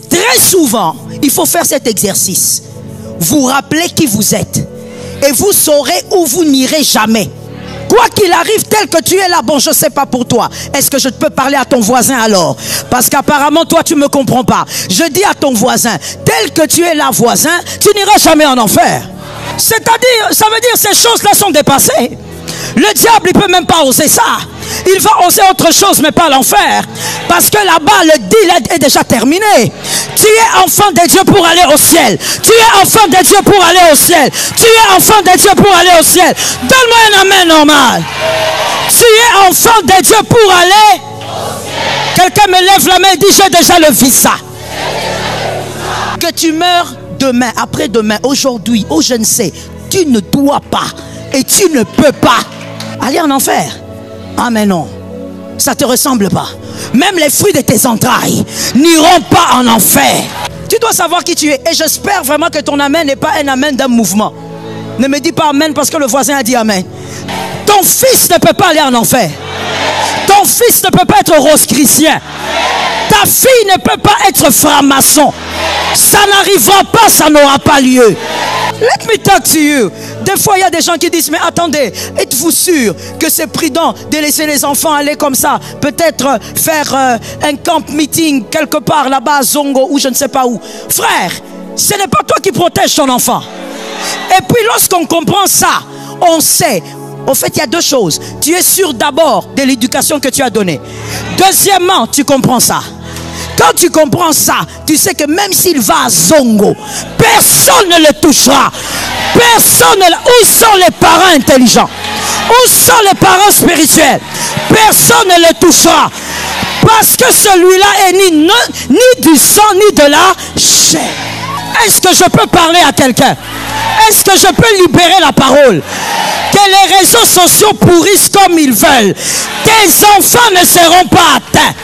Très souvent, il faut faire cet exercice. Vous rappelez qui vous êtes. Et vous saurez où vous n'irez jamais. Quoi qu'il arrive, tel que tu es là, bon, je ne sais pas pour toi. Est-ce que je peux parler à ton voisin alors? Parce qu'apparemment, toi, tu ne me comprends pas. Je dis à ton voisin, tel que tu es là, voisin, tu n'iras jamais en enfer. C'est-à-dire, ça veut dire ces choses-là sont dépassées. Le diable, il ne peut même pas oser ça. Il va oser autre chose, mais pas l'enfer. Parce que là-bas, le deal est déjà terminé. Tu es enfant de Dieu pour aller au ciel. Tu es enfant de Dieu pour aller au ciel. Tu es enfant de Dieu pour aller au ciel. Donne-moi un amen normal. Tu es enfant de Dieu pour aller au ciel. Quelqu'un me lève la main et dit, j'ai déjà le visa. Que tu meurs demain, après-demain, aujourd'hui, ou je ne sais, tu ne dois pas et tu ne peux pas aller en enfer. Ah mais non, ça ne te ressemble pas. Même les fruits de tes entrailles n'iront pas en enfer. Tu dois savoir qui tu es. Et j'espère vraiment que ton amen n'est pas un amen d'un mouvement. Ne me dis pas amen parce que le voisin a dit amen. Ton fils ne peut pas aller en enfer. Ton fils ne peut pas être rose-chrétien. Ta fille ne peut pas être franc-maçon. Ça n'arrivera pas, ça n'aura pas lieu. Let me talk to you. Des fois, il y a des gens qui disent, mais attendez, êtes-vous sûr que c'est prudent de laisser les enfants aller comme ça? Peut-être faire un camp meeting quelque part là-bas à Zongo ou je ne sais pas où. Frère, ce n'est pas toi qui protèges ton enfant. Et puis lorsqu'on comprend ça, on sait. En fait, il y a deux choses. Tu es sûr d'abord de l'éducation que tu as donnée. Deuxièmement, tu comprends ça. Quand tu comprends ça, tu sais que même s'il va à Zongo, personne ne le touchera. Personne ne le... Où sont les parents intelligents? Où sont les parents spirituels? Personne ne le touchera. Parce que celui-là est ni du sang, ni de la chair. Est-ce que je peux parler à quelqu'un? Est-ce que je peux libérer la parole? Que les réseaux sociaux pourrissent comme ils veulent. Tes enfants ne seront pas atteints.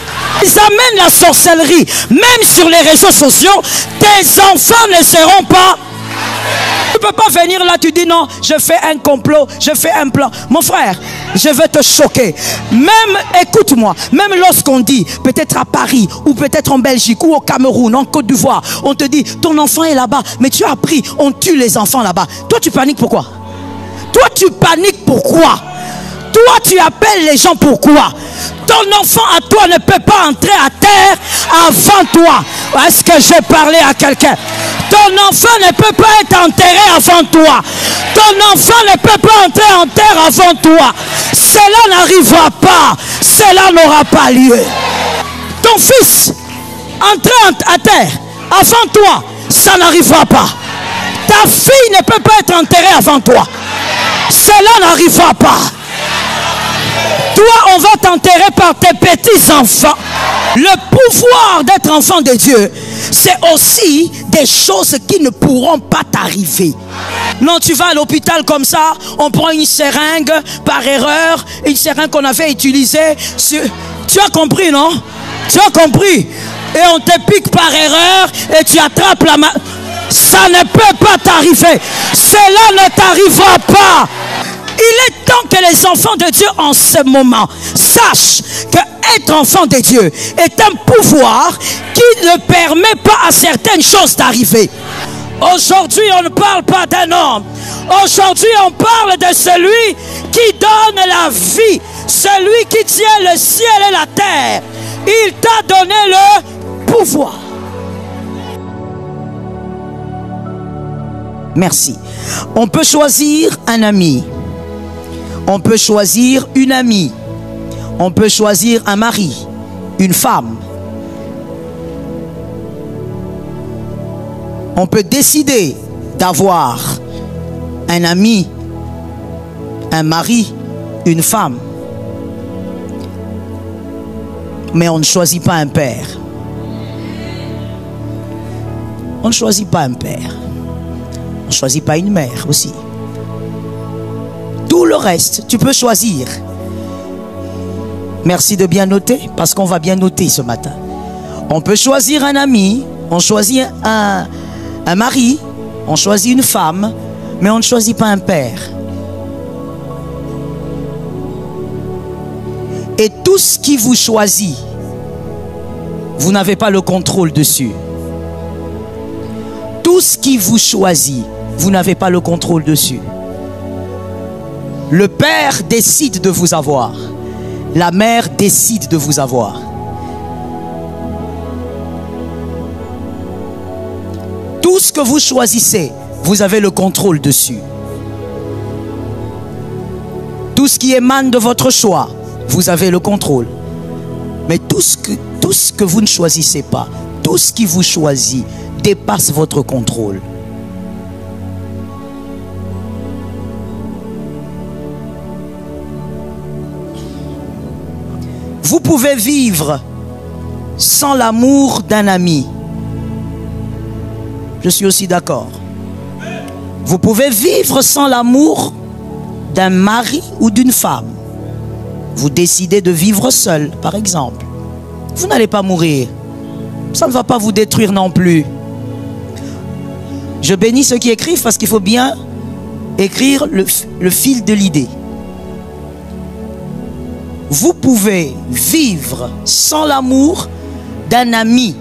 Ils amènent la sorcellerie. Même sur les réseaux sociaux, tes enfants ne seront pas. Tu ne peux pas venir là, tu dis non, je fais un complot, je fais un plan. Mon frère, je vais te choquer. Même, écoute-moi, même lorsqu'on dit, peut-être à Paris, ou peut-être en Belgique, ou au Cameroun, en Côte d'Ivoire, on te dit, ton enfant est là-bas, mais tu as appris, on tue les enfants là-bas. Toi, tu paniques pourquoi? Toi, tu paniques pourquoi? Toi, tu appelles les gens pourquoi? Ton enfant à toi ne peut pas entrer à terre avant toi. Est-ce que j'ai parlé à quelqu'un? Ton enfant ne peut pas être enterré avant toi. Ton enfant ne peut pas entrer en terre avant toi. Cela n'arrivera pas. Cela n'aura pas lieu. Ton fils entrer à terre avant toi, ça n'arrivera pas. Ta fille ne peut pas être enterrée avant toi. Cela n'arrivera pas. Toi, on va t'enterrer par tes petits-enfants. Le pouvoir d'être enfant de Dieu, c'est aussi des choses qui ne pourront pas t'arriver. Non, tu vas à l'hôpital comme ça, on prend une seringue par erreur, une seringue qu'on avait utilisée. Tu as compris, non? Tu as compris? Et on te pique par erreur et tu attrapes la main. Ça ne peut pas t'arriver. Cela ne t'arrivera pas. Il est temps que les enfants de Dieu en ce moment sachent que être enfant de Dieu est un pouvoir qui ne permet pas à certaines choses d'arriver. Aujourd'hui, on ne parle pas d'un homme. Aujourd'hui, on parle de celui qui donne la vie, celui qui tient le ciel et la terre. Il t'a donné le pouvoir. Merci. On peut choisir un ami. On peut choisir une amie. On peut choisir un mari, une femme. On peut décider d'avoir un ami, un mari, une femme. Mais on ne choisit pas un père. On ne choisit pas un père. On ne choisit pas une mère aussi. Tout le reste, tu peux choisir. Merci de bien noter, parce qu'on va bien noter ce matin. On peut choisir un ami, on choisit un mari, on choisit une femme, mais on ne choisit pas un père. Et tout ce qui vous choisit vous n'avez pas le contrôle dessus. Tout ce qui vous choisit, vous n'avez pas le contrôle dessus. Le père décide de vous avoir. La mère décide de vous avoir. Tout ce que vous choisissez, vous avez le contrôle dessus. Tout ce qui émane de votre choix, vous avez le contrôle. Mais tout ce que vous ne choisissez pas, tout ce qui vous choisit, dépasse votre contrôle. Vous pouvez vivre sans l'amour d'un ami. Je suis aussi d'accord. Vous pouvez vivre sans l'amour d'un mari ou d'une femme. Vous décidez de vivre seul, par exemple. Vous n'allez pas mourir. Ça ne va pas vous détruire non plus. Je bénis ceux qui écrivent parce qu'il faut bien écrire le fil de l'idée. Vous pouvez vivre sans l'amour d'un ami.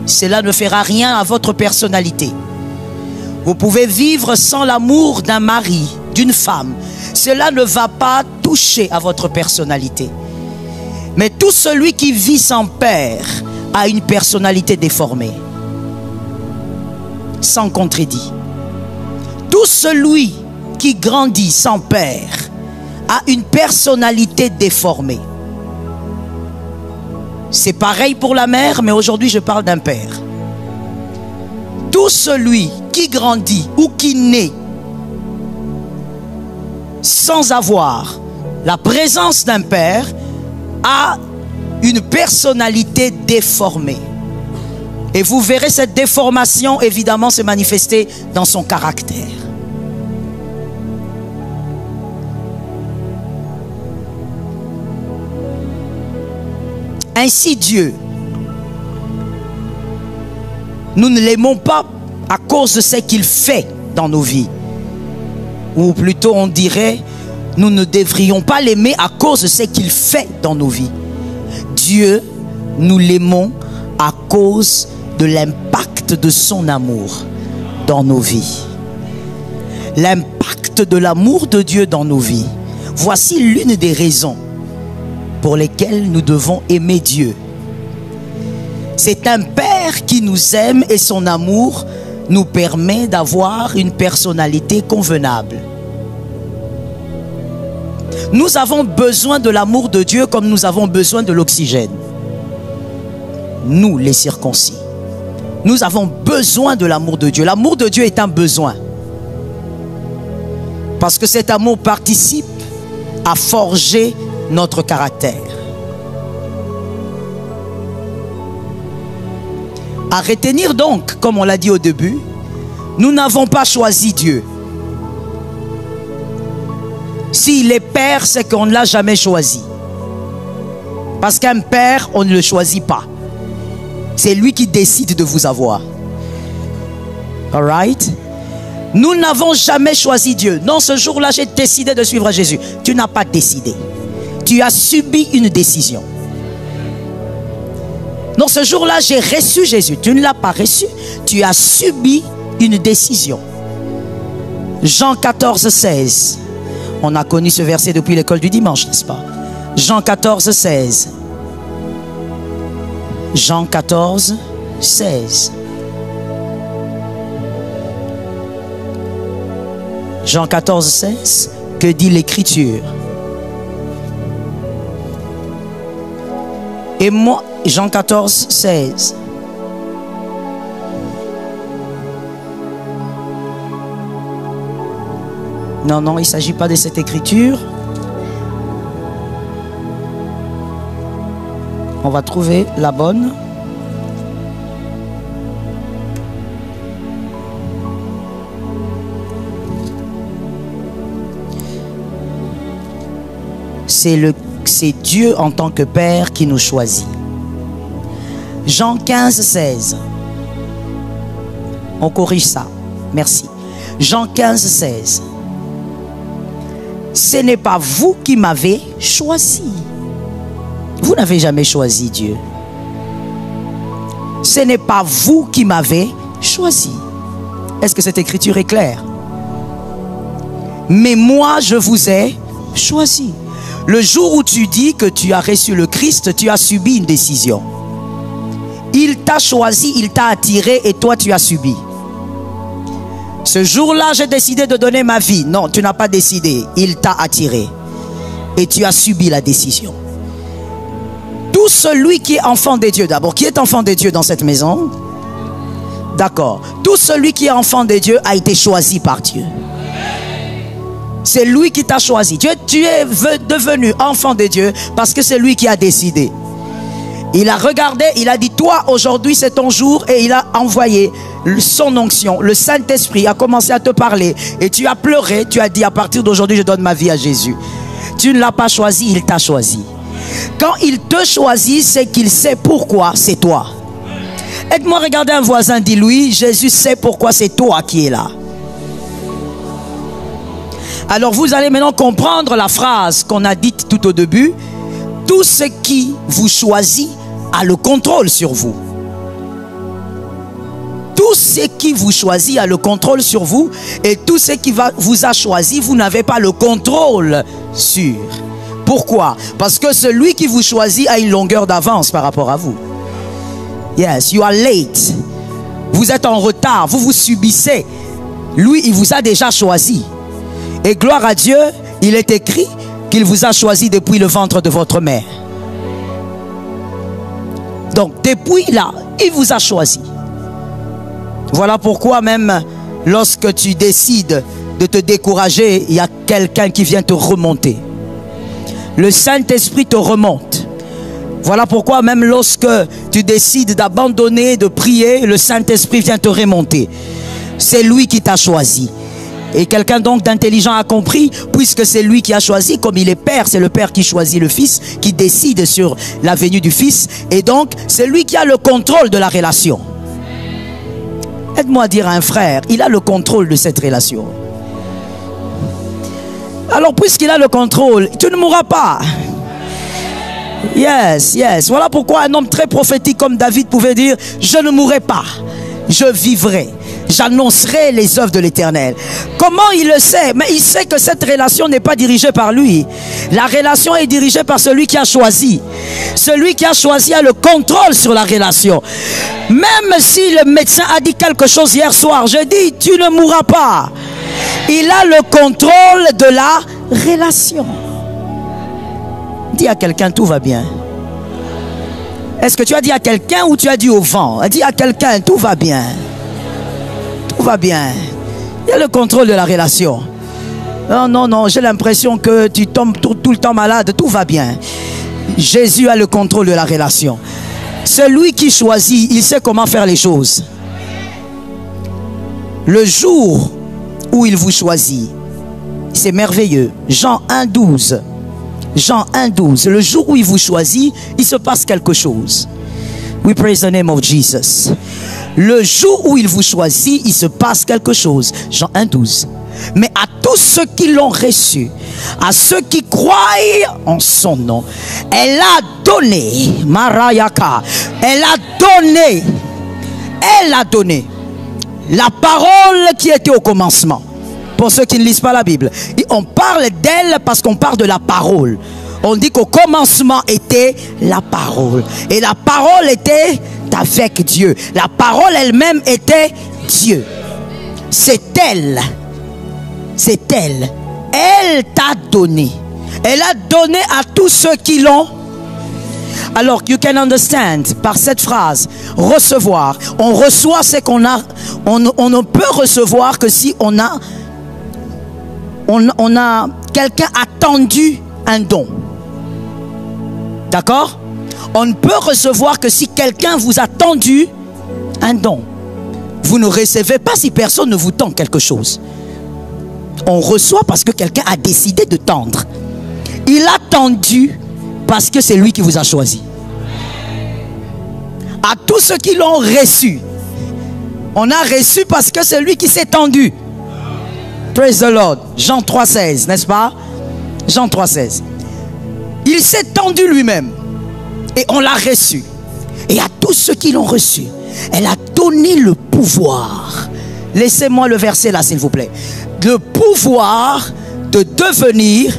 Cela ne fera rien à votre personnalité. Vous pouvez vivre sans l'amour d'un mari, d'une femme. Cela ne va pas toucher à votre personnalité. Mais tout celui qui vit sans père a une personnalité déformée. Sans contredit. Tout celui qui grandit sans père a une personnalité déformée. C'est pareil pour la mère, mais aujourd'hui je parle d'un père. Tout celui qui grandit ou qui naît sans avoir la présence d'un père a une personnalité déformée. Et vous verrez cette déformation évidemment se manifester dans son caractère. Ainsi Dieu, nous ne l'aimons pas à cause de ce qu'il fait dans nos vies. Ou plutôt on dirait, nous ne devrions pas l'aimer à cause de ce qu'il fait dans nos vies. Dieu, nous l'aimons à cause de l'impact de son amour dans nos vies. L'impact de l'amour de Dieu dans nos vies. Voici l'une des raisons pour lesquelles nous devons aimer Dieu. C'est un Père qui nous aime et son amour nous permet d'avoir une personnalité convenable. Nous avons besoin de l'amour de Dieu comme nous avons besoin de l'oxygène. Nous, les circoncis. Nous avons besoin de l'amour de Dieu. L'amour de Dieu est un besoin. Parce que cet amour participe à forger notre caractère. À retenir donc, comme on l'a dit au début, nous n'avons pas choisi Dieu. S'il est père, c'est qu'on ne l'a jamais choisi. Parce qu'un père, on ne le choisit pas. C'est lui qui décide de vous avoir. Alright? Nous n'avons jamais choisi Dieu. Non, ce jour-là, j'ai décidé de suivre Jésus. Tu n'as pas décidé. Tu as subi une décision. Non, ce jour-là, j'ai reçu Jésus. Tu ne l'as pas reçu. Tu as subi une décision. Jean 14, 16. On a connu ce verset depuis l'école du dimanche, n'est-ce pas? Jean 14, 16. Jean 14, 16. Jean 14, 16. Que dit l'Écriture? Et moi, Jean 14, 16. Non, non, il ne s'agit pas de cette écriture. On va trouver la bonne. C'est Dieu en tant que Père qui nous choisit. Jean 15, 16. On corrige ça. Merci. Jean 15, 16. Ce n'est pas vous qui m'avez choisi. Vous n'avez jamais choisi Dieu. ce n'est pas vous qui m'avez choisi. Est-ce que cette écriture est claire? Mais moi, je vous ai choisi. Le jour où tu dis que tu as reçu le Christ, tu as subi une décision. Il t'a choisi, il t'a attiré et toi tu as subi. Ce jour-là, j'ai décidé de donner ma vie. Non, tu n'as pas décidé. Il t'a attiré. Et tu as subi la décision. Tout celui qui est enfant de Dieu, d'abord, qui est enfant de Dieu dans cette maison? D'accord. Tout celui qui est enfant de Dieu a été choisi par Dieu. C'est lui qui t'a choisi. Tu es devenu enfant de Dieu parce que c'est lui qui a décidé. Il a regardé, il a dit, toi aujourd'hui c'est ton jour, et il a envoyé son onction. Le Saint-Esprit a commencé à te parler et tu as pleuré, tu as dit, à partir d'aujourd'hui je donne ma vie à Jésus. Tu ne l'as pas choisi, il t'a choisi. Quand il te choisit, c'est qu'il sait pourquoi c'est toi. Aide-moi à regarder un voisin, dis-lui, Jésus sait pourquoi c'est toi qui es là. Alors vous allez maintenant comprendre la phrase qu'on a dite tout au début. Tout ce qui vous choisit a le contrôle sur vous. Tout ce qui vous choisit a le contrôle sur vous. Et tout ce qui vous a choisi, vous n'avez pas le contrôle sur. Pourquoi? Parce que celui qui vous choisit a une longueur d'avance par rapport à vous. Yes, you are late. Vous êtes en retard, vous subissez. Lui, il vous a déjà choisi. Et gloire à Dieu, il est écrit qu'il vous a choisi depuis le ventre de votre mère. Donc, depuis là, il vous a choisi. Voilà pourquoi même lorsque tu décides de te décourager, il y a quelqu'un qui vient te remonter. Le Saint-Esprit te remonte. Voilà pourquoi même lorsque tu décides d'abandonner, de prier, le Saint-Esprit vient te remonter. C'est lui qui t'a choisi. Et quelqu'un donc d'intelligent a compris, puisque c'est lui qui a choisi, comme il est père, c'est le père qui choisit le fils, qui décide sur la venue du fils. Et donc, c'est lui qui a le contrôle de la relation. Aide-moi à dire à un frère, il a le contrôle de cette relation. Alors, puisqu'il a le contrôle, tu ne mourras pas. Yes, yes. Voilà pourquoi un homme très prophétique comme David pouvait dire, je ne mourrai pas, je vivrai. J'annoncerai les œuvres de l'Éternel. Comment il le sait? Mais il sait que cette relation n'est pas dirigée par lui. La relation est dirigée par celui qui a choisi. Celui qui a choisi a le contrôle sur la relation. Même si le médecin a dit quelque chose hier soir, je dis, tu ne mourras pas. Il a le contrôle de la relation. Dis à quelqu'un, tout va bien. Est-ce que tu as dit à quelqu'un ou tu as dit au vent? Dis à quelqu'un, tout va bien. Tout va bien. Il y a le contrôle de la relation. Non, non, non, j'ai l'impression que tu tombes tout le temps malade. Tout va bien. Jésus a le contrôle de la relation. Celui qui choisit, il sait comment faire les choses. Le jour où il vous choisit, c'est merveilleux. Jean 1,12. Jean 1,12. Le jour où il vous choisit, il se passe quelque chose. We praise the name of Jesus. Le jour où il vous choisit, il se passe quelque chose. Jean 1,12. Mais à tous ceux qui l'ont reçu, à ceux qui croient en son nom, elle a donné, Marayaka, elle a donné la parole qui était au commencement. Pour ceux qui ne lisent pas la Bible, on parle d'elle parce qu'on parle de la parole. On dit qu'au commencement était la parole. Et la parole était avec Dieu. La parole elle-même était Dieu. C'est elle. C'est elle. Elle t'a donné. Elle a donné à tous ceux qui l'ont. Alors, you can understand, par cette phrase, recevoir. On reçoit ce qu'on a. On ne peut recevoir que si on a quelqu'un a tendu un don. D'accord? On ne peut recevoir que si quelqu'un vous a tendu un don. Vous ne recevez pas si personne ne vous tend quelque chose. On reçoit parce que quelqu'un a décidé de tendre. Il a tendu parce que c'est lui qui vous a choisi. À tous ceux qui l'ont reçu, on a reçu parce que c'est lui qui s'est tendu. Praise the Lord. Jean 3,16, n'est-ce pas? Jean 3,16. Il s'est tendu lui-même et on l'a reçu. Et à tous ceux qui l'ont reçu, elle a donné le pouvoir. Laissez-moi le verset là, s'il vous plaît. Le pouvoir de devenir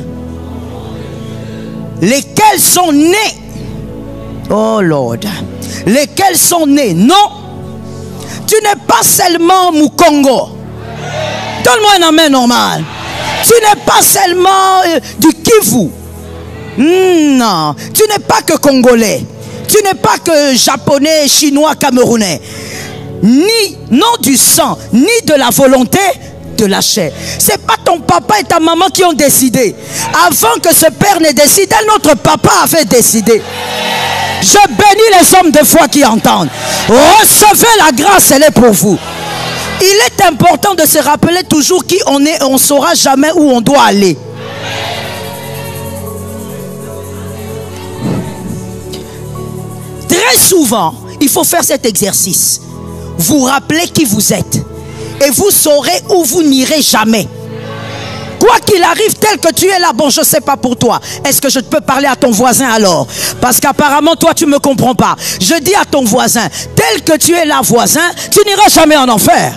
lesquels sont nés. Oh Lord. Lesquels sont nés. Non. Tu n'es pas seulement Mukongo. Donne-moi un amen normal. Tu n'es pas seulement du Kivu. Non. Tu n'es pas que Congolais. Tu n'es pas que Japonais, Chinois, Camerounais. Ni non du sang, ni de la volonté de la chair. C'est pas ton papa et ta maman qui ont décidé. Avant que ce père ne décide, notre papa avait décidé. Je bénis les hommes de foi qui entendent. Recevez la grâce, elle est pour vous. Il est important de se rappeler toujours qui on est. On ne saura jamais où on doit aller. Très souvent, il faut faire cet exercice. Vous rappelez qui vous êtes. Et vous saurez où vous n'irez jamais. Quoi qu'il arrive, tel que tu es là, bon, je ne sais pas pour toi. Est-ce que je peux parler à ton voisin alors? Parce qu'apparemment, toi, tu ne me comprends pas. Je dis à ton voisin, tel que tu es là, voisin, tu n'iras jamais en enfer.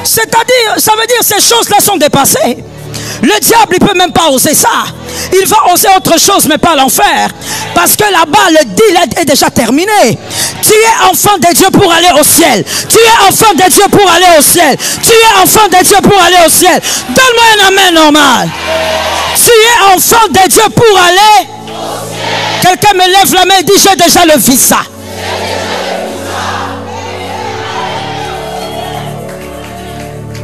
C'est-à-dire, ça veut dire ces choses-là sont dépassées. Le diable, il ne peut même pas oser ça. Il va oser autre chose, mais pas l'enfer. Parce que là-bas, le deal est déjà terminé. Tu es enfant de Dieu pour aller au ciel. Tu es enfant de Dieu pour aller au ciel. Tu es enfant de Dieu pour aller au ciel. Donne-moi un amen normal. Tu es enfant de Dieu pour aller au ciel. Quelqu'un me lève la main et dit, j'ai déjà le visa.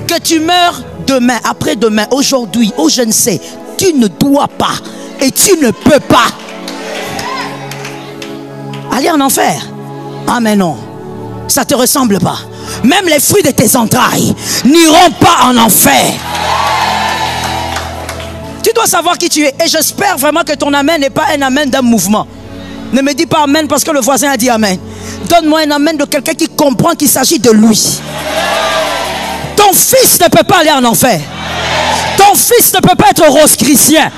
Que tu meurs demain, après-demain, aujourd'hui, ou je ne sais, tu ne dois pas et tu ne peux pas aller en enfer. Ah mais non, ça ne te ressemble pas. Même les fruits de tes entrailles n'iront pas en enfer. Tu dois savoir qui tu es. Et j'espère vraiment que ton amen n'est pas un amen d'un mouvement. Ne me dis pas amen parce que le voisin a dit amen. Donne-moi un amen de quelqu'un qui comprend qu'il s'agit de lui. Ton fils ne peut pas aller en enfer. Ton fils ne peut pas être rose-chrétien.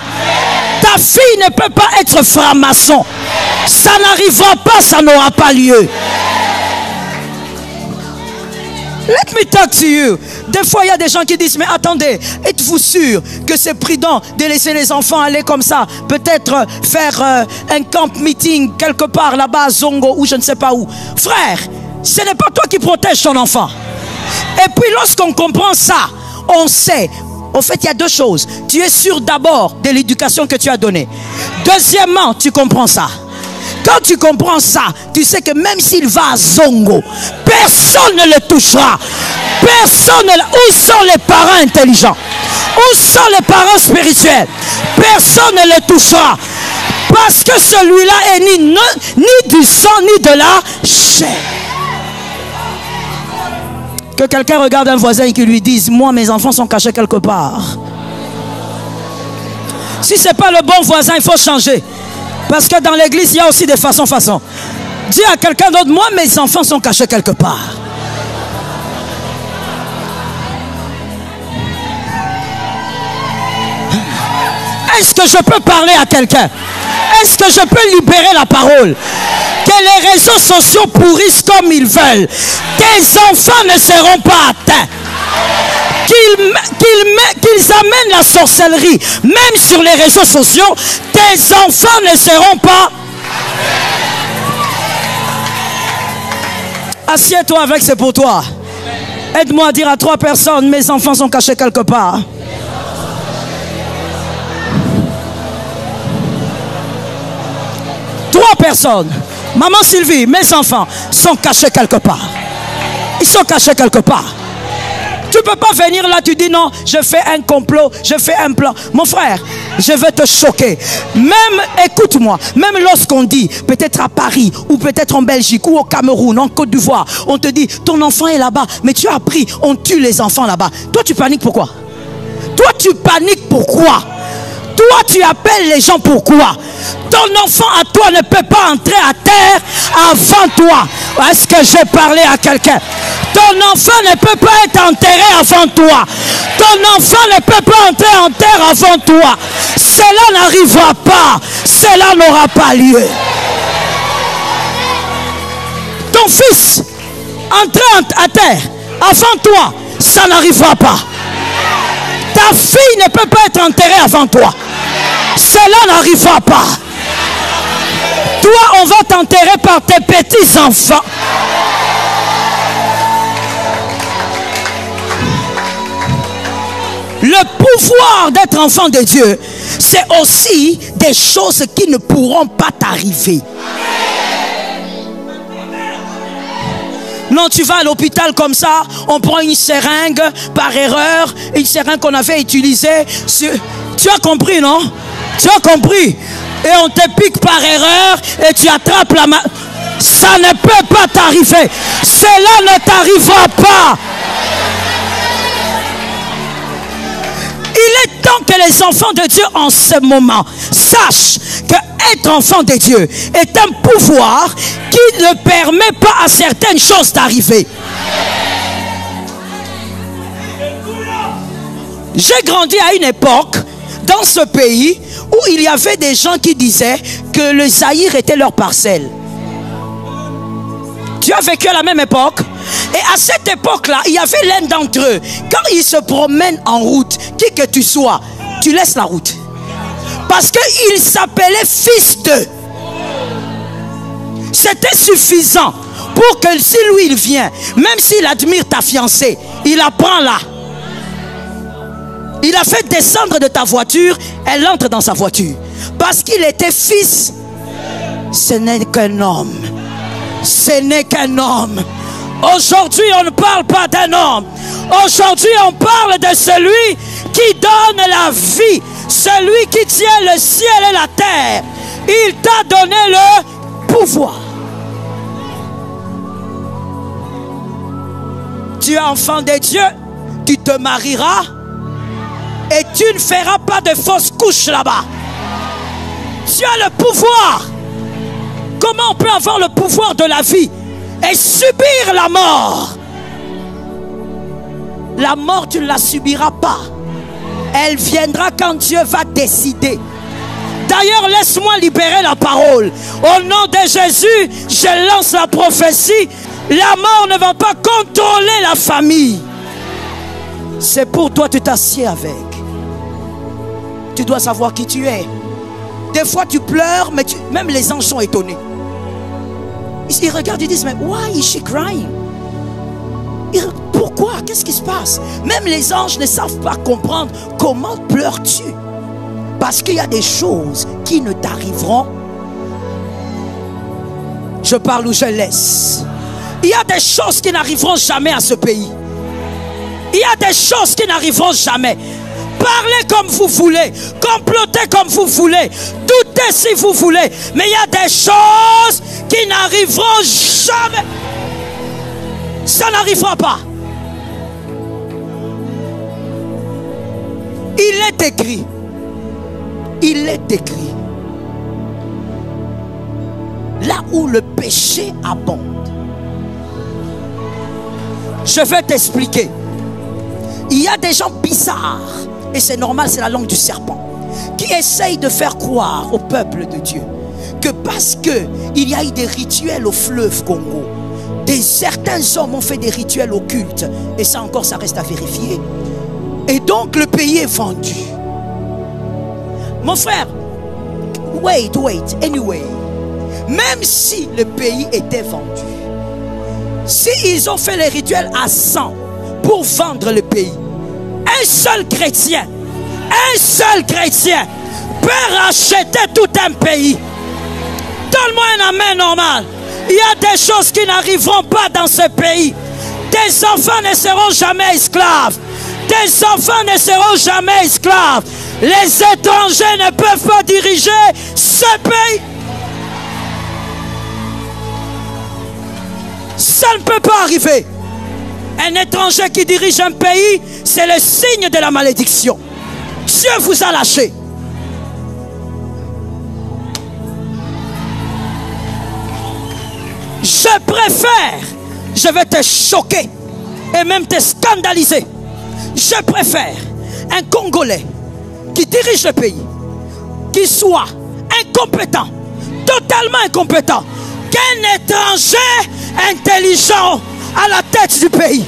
Ta fille ne peut pas être franc-maçon. Ça n'arrivera pas, ça n'aura pas lieu. Let me talk to you. Des fois, il y a des gens qui disent, mais attendez, êtes-vous sûr que c'est prudent de laisser les enfants aller comme ça? Peut-être faire un camp meeting quelque part là-bas à Zongo ou je ne sais pas où. Frère, ce n'est pas toi qui protèges ton enfant. Et puis lorsqu'on comprend ça, on sait. Au fait, il y a deux choses. Tu es sûr d'abord de l'éducation que tu as donnée. Deuxièmement, tu comprends ça. Quand tu comprends ça, tu sais que même s'il va à Zongo, personne ne le touchera. Personne ne le... Où sont les parents intelligents? Où sont les parents spirituels? Personne ne le touchera. Parce que celui-là est ni du sang, ni de la chair. Que quelqu'un regarde un voisin et qui lui dise, moi mes enfants sont cachés quelque part. Si ce n'est pas le bon voisin, il faut changer. Parce que dans l'église, il y a aussi des façons. Dis à quelqu'un d'autre, moi mes enfants sont cachés quelque part. Est-ce que je peux parler à quelqu'un? Est-ce que je peux libérer la parole? Que les réseaux sociaux pourrissent comme ils veulent. Tes enfants ne seront pas atteints. Qu'ils amènent la sorcellerie, même sur les réseaux sociaux, tes enfants ne seront pas. Assieds-toi avec, c'est pour toi. Aide-moi à dire à 3 personnes, mes enfants sont cachés quelque part. Trois personnes. Maman Sylvie, mes enfants sont cachés quelque part. Ils sont cachés quelque part. Tu ne peux pas venir là, tu dis non, je fais un complot, je fais un plan. Mon frère, je vais te choquer. Même, écoute-moi, même lorsqu'on dit, peut-être à Paris, ou peut-être en Belgique, ou au Cameroun, en Côte d'Ivoire, on te dit, ton enfant est là-bas, mais tu as appris, on tue les enfants là-bas. Toi, tu paniques pourquoi? Toi, tu paniques pourquoi? Toi, tu appelles les gens pourquoi? Ton enfant à toi ne peut pas entrer à terre avant toi. Est-ce que j'ai parlé à quelqu'un? Ton enfant ne peut pas être enterré avant toi. Ton enfant ne peut pas entrer en terre avant toi. cela n'arrivera pas. Cela n'aura pas lieu. Ton fils entré à terre avant toi, ça n'arrivera pas. Ta fille ne peut pas être enterrée avant toi. Cela n'arrivera pas. Toi, on va t'enterrer par tes petits-enfants. Le pouvoir d'être enfant de Dieu, c'est aussi des choses qui ne pourront pas t'arriver. Non, tu vas à l'hôpital comme ça, on prend une seringue par erreur, une seringue qu'on avait utilisée. Tu as compris, non? Tu as compris? Et on te pique par erreur et tu attrapes la main. Ça ne peut pas t'arriver. Cela ne t'arrivera pas. Il est temps que les enfants de Dieu en ce moment sachent que être enfant de Dieu est un pouvoir qui ne permet pas à certaines choses d'arriver. J'ai grandi à une époque dans ce pays où il y avait des gens qui disaient que le Zaïre était leur parcelle. Tu as vécu à la même époque? Et à cette époque-là, il y avait l'un d'entre eux. Quand ils se promènent en route, qui que tu sois, tu laisses la route. Parce qu'il s'appelait fils d'eux. C'était suffisant pour que si lui il vient, même s'il admire ta fiancée, il la prend là. Il a fait descendre de ta voiture, elle entre dans sa voiture. Parce qu'il était fils. Ce n'est qu'un homme. Ce n'est qu'un homme. Aujourd'hui, on ne parle pas d'un homme. Aujourd'hui, on parle de celui qui donne la vie. Celui qui tient le ciel et la terre. Il t'a donné le pouvoir. Tu es enfant de Dieu. Tu te marieras. Et tu ne feras pas de fausses couches là-bas. Tu as le pouvoir. Comment on peut avoir le pouvoir de la vie et subir la mort? La mort, tu ne la subiras pas. Elle viendra quand Dieu va décider. D'ailleurs, laisse-moi libérer la parole. Au nom de Jésus, je lance la prophétie. La mort ne va pas contrôler la famille. C'est pour toi, tu t'assieds avec. Tu dois savoir qui tu es. Des fois, tu pleures, mais même les anges sont étonnés. Ils regardent et disent, mais why is she crying? Pourquoi? Qu'est-ce qui se passe? Même les anges ne savent pas comprendre comment pleures-tu. Parce qu'il y a des choses qui ne t'arriveront. Je parle ou je laisse. Il y a des choses qui n'arriveront jamais à ce pays. Il y a des choses qui n'arriveront jamais. Parlez comme vous voulez, complotez comme vous voulez, doutez si vous voulez, mais il y a des choses qui n'arriveront jamais. Ça n'arrivera pas. Il est écrit. Il est écrit. Là où le péché abonde. Je vais t'expliquer. Il y a des gens bizarres. Et c'est normal, c'est la langue du serpent, qui essaye de faire croire au peuple de Dieu que parce qu'il y a eu des rituels au fleuve Congo, certains hommes ont fait des rituels occultes, et ça encore, ça reste à vérifier, et donc le pays est vendu. Mon frère, wait, anyway, même si le pays était vendu, si ils ont fait les rituels à 100 pour vendre le pays, un seul chrétien peut racheter tout un pays. Donne-moi un amen normal. Il y a des choses qui n'arriveront pas dans ce pays. Tes enfants ne seront jamais esclaves. Tes enfants ne seront jamais esclaves. Les étrangers ne peuvent pas diriger ce pays. Ça ne peut pas arriver. Un étranger qui dirige un pays, c'est le signe de la malédiction. Dieu vous a lâché. Je préfère, je vais te choquer et même te scandaliser. Je préfère un Congolais qui dirige le pays, qui soit incompétent, totalement incompétent, qu'un étranger intelligent à la tête du pays.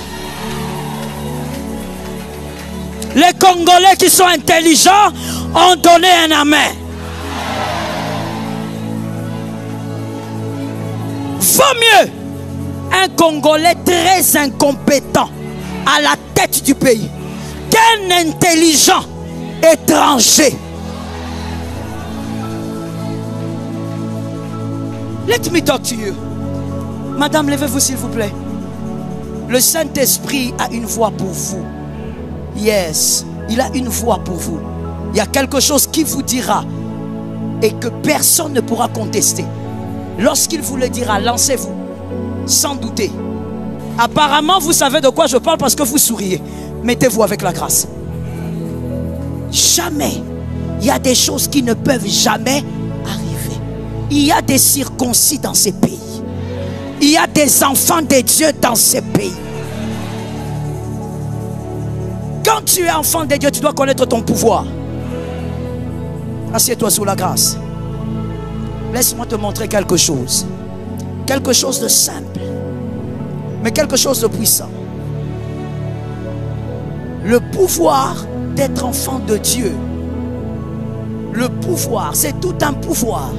Les Congolais qui sont intelligents ont donné un amen. Vaut mieux un Congolais très incompétent à la tête du pays qu'un intelligent étranger. Let me talk to you. Madame, levez-vous s'il vous plaît. Le Saint-Esprit a une voix pour vous. Yes, il a une voix pour vous. Il y a quelque chose qui vous dira et que personne ne pourra contester. Lorsqu'il vous le dira, lancez-vous sans douter. Apparemment, vous savez de quoi je parle parce que vous souriez. Mettez-vous avec la grâce. Jamais. Il y a des choses qui ne peuvent jamais arriver. Il y a des circoncis dans ces pays. Il y a des enfants de Dieu dans ces pays. Quand tu es enfant de Dieu, tu dois connaître ton pouvoir. Assieds-toi sous la grâce. Laisse-moi te montrer quelque chose. Quelque chose de simple, mais quelque chose de puissant. Le pouvoir d'être enfant de Dieu. Le pouvoir, c'est tout un pouvoir.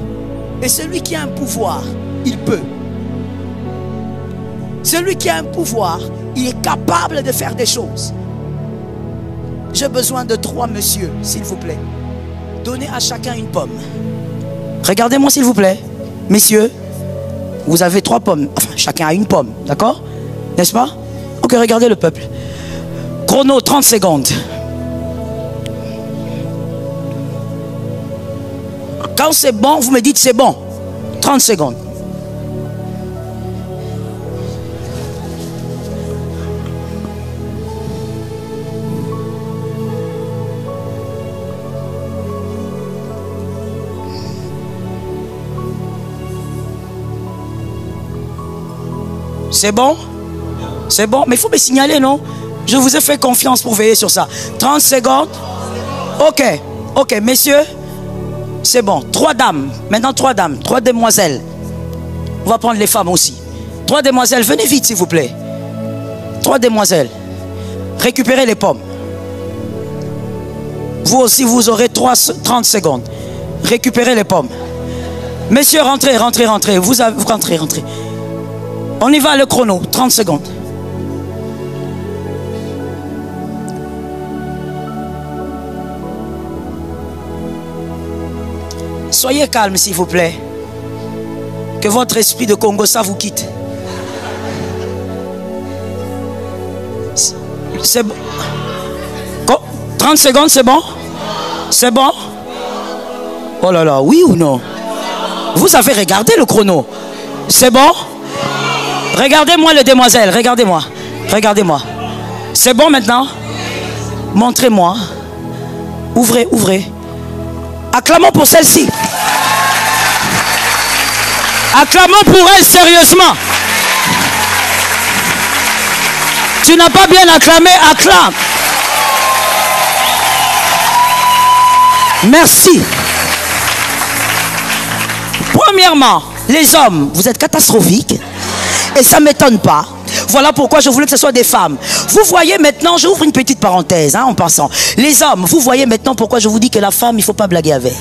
Et celui qui a un pouvoir, il peut. Celui qui a un pouvoir, il est capable de faire des choses. J'ai besoin de 3 messieurs, s'il vous plaît. Donnez à chacun une pomme. Regardez-moi, s'il vous plaît. Messieurs, vous avez 3 pommes. Enfin, chacun a une pomme, d'accord? N'est-ce pas? Ok, regardez le peuple. Chrono, 30 secondes. Quand c'est bon, vous me dites c'est bon. 30 secondes. C'est bon? C'est bon? Mais il faut me signaler, non? Je vous ai fait confiance pour veiller sur ça. 30 secondes. Ok. Ok, messieurs. C'est bon. 3 dames. Maintenant 3 dames. 3 demoiselles. On va prendre les femmes aussi. 3 demoiselles. Venez vite, s'il vous plaît. 3 demoiselles. Récupérez les pommes. Vous aussi, vous aurez 30 secondes. Récupérez les pommes. Messieurs, rentrez, rentrez, rentrez. Vous rentrez, rentrez. On y va, le chrono. 30 secondes. Soyez calme, s'il vous plaît. Que votre esprit de Congo, ça vous quitte. C'est bon. 30 secondes, c'est bon? C'est bon? Oh là là, oui ou non? Vous avez regardé le chrono? C'est bon? Regardez-moi les demoiselles, regardez-moi. Regardez-moi. C'est bon maintenant? Montrez-moi. Ouvrez, ouvrez. Acclamons pour celle-ci. Acclamons pour elle sérieusement. Tu n'as pas bien acclamé, acclame. Merci. Premièrement, les hommes, vous êtes catastrophiques. Et ça ne m'étonne pas. Voilà pourquoi je voulais que ce soit des femmes. Vous voyez maintenant, j'ouvre une petite parenthèse en passant. Les hommes, vous voyez maintenant pourquoi je vous dis que la femme, il ne faut pas blaguer avec.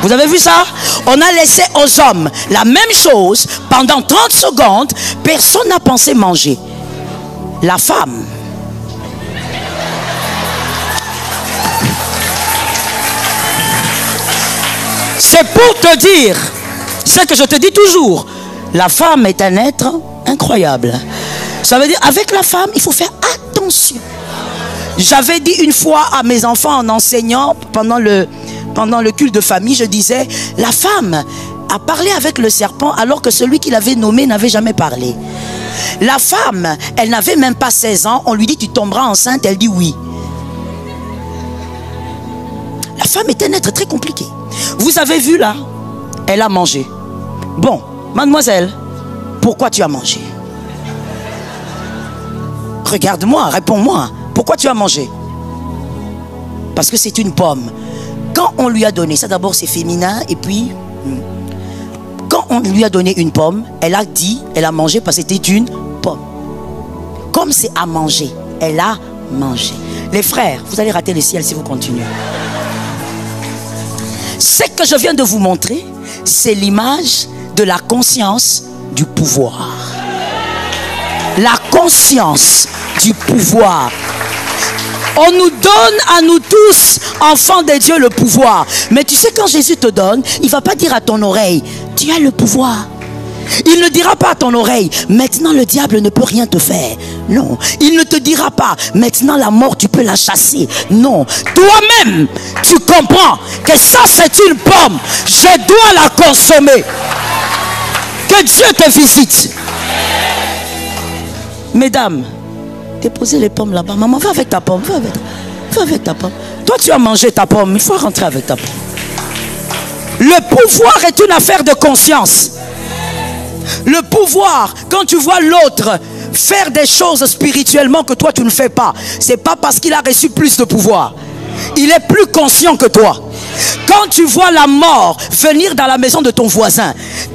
Vous avez vu ça? On a laissé aux hommes la même chose pendant 30 secondes. Personne n'a pensé manger. La femme. C'est pour te dire ce que je te dis toujours. La femme est un être incroyable. Ça veut dire, avec la femme, il faut faire attention. J'avais dit une fois à mes enfants en enseignant pendant le culte de famille, je disais, la femme a parlé avec le serpent alors que celui qui l'avait nommé n'avait jamais parlé. La femme, elle n'avait même pas 16 ans, on lui dit tu tomberas enceinte, elle dit oui. La femme est un être très compliqué. Vous avez vu là, elle a mangé. Bon, mademoiselle, pourquoi tu as mangé? Regarde-moi, réponds-moi. Pourquoi tu as mangé? Parce que c'est une pomme. Quand on lui a donné, ça d'abord c'est féminin, et puis quand on lui a donné une pomme, elle a dit, elle a mangé parce que c'était une pomme. Comme c'est à manger, elle a mangé. Les frères, vous allez rater le ciel si vous continuez. Ce que je viens de vous montrer, c'est l'image de la conscience du pouvoir. La conscience du pouvoir. On nous donne à nous tous, enfants de Dieu, le pouvoir. Mais tu sais, quand Jésus te donne, il ne va pas dire à ton oreille, tu as le pouvoir. Il ne dira pas à ton oreille, maintenant le diable ne peut rien te faire. Non. Il ne te dira pas, maintenant la mort tu peux la chasser. Non. Toi-même, tu comprends que ça c'est une pomme. Je dois la consommer. Que Dieu te visite. Mesdames, déposez les pommes là-bas. Maman, va avec ta pomme. Va avec ta pomme. Toi, tu as mangé ta pomme. Il faut rentrer avec ta pomme. Le pouvoir est une affaire de conscience. Le pouvoir, quand tu vois l'autre faire des choses spirituellement que toi tu ne fais pas, c'est pas parce qu'il a reçu plus de pouvoir. Il est plus conscient que toi. Quand tu vois la mort venir dans la maison de ton voisin,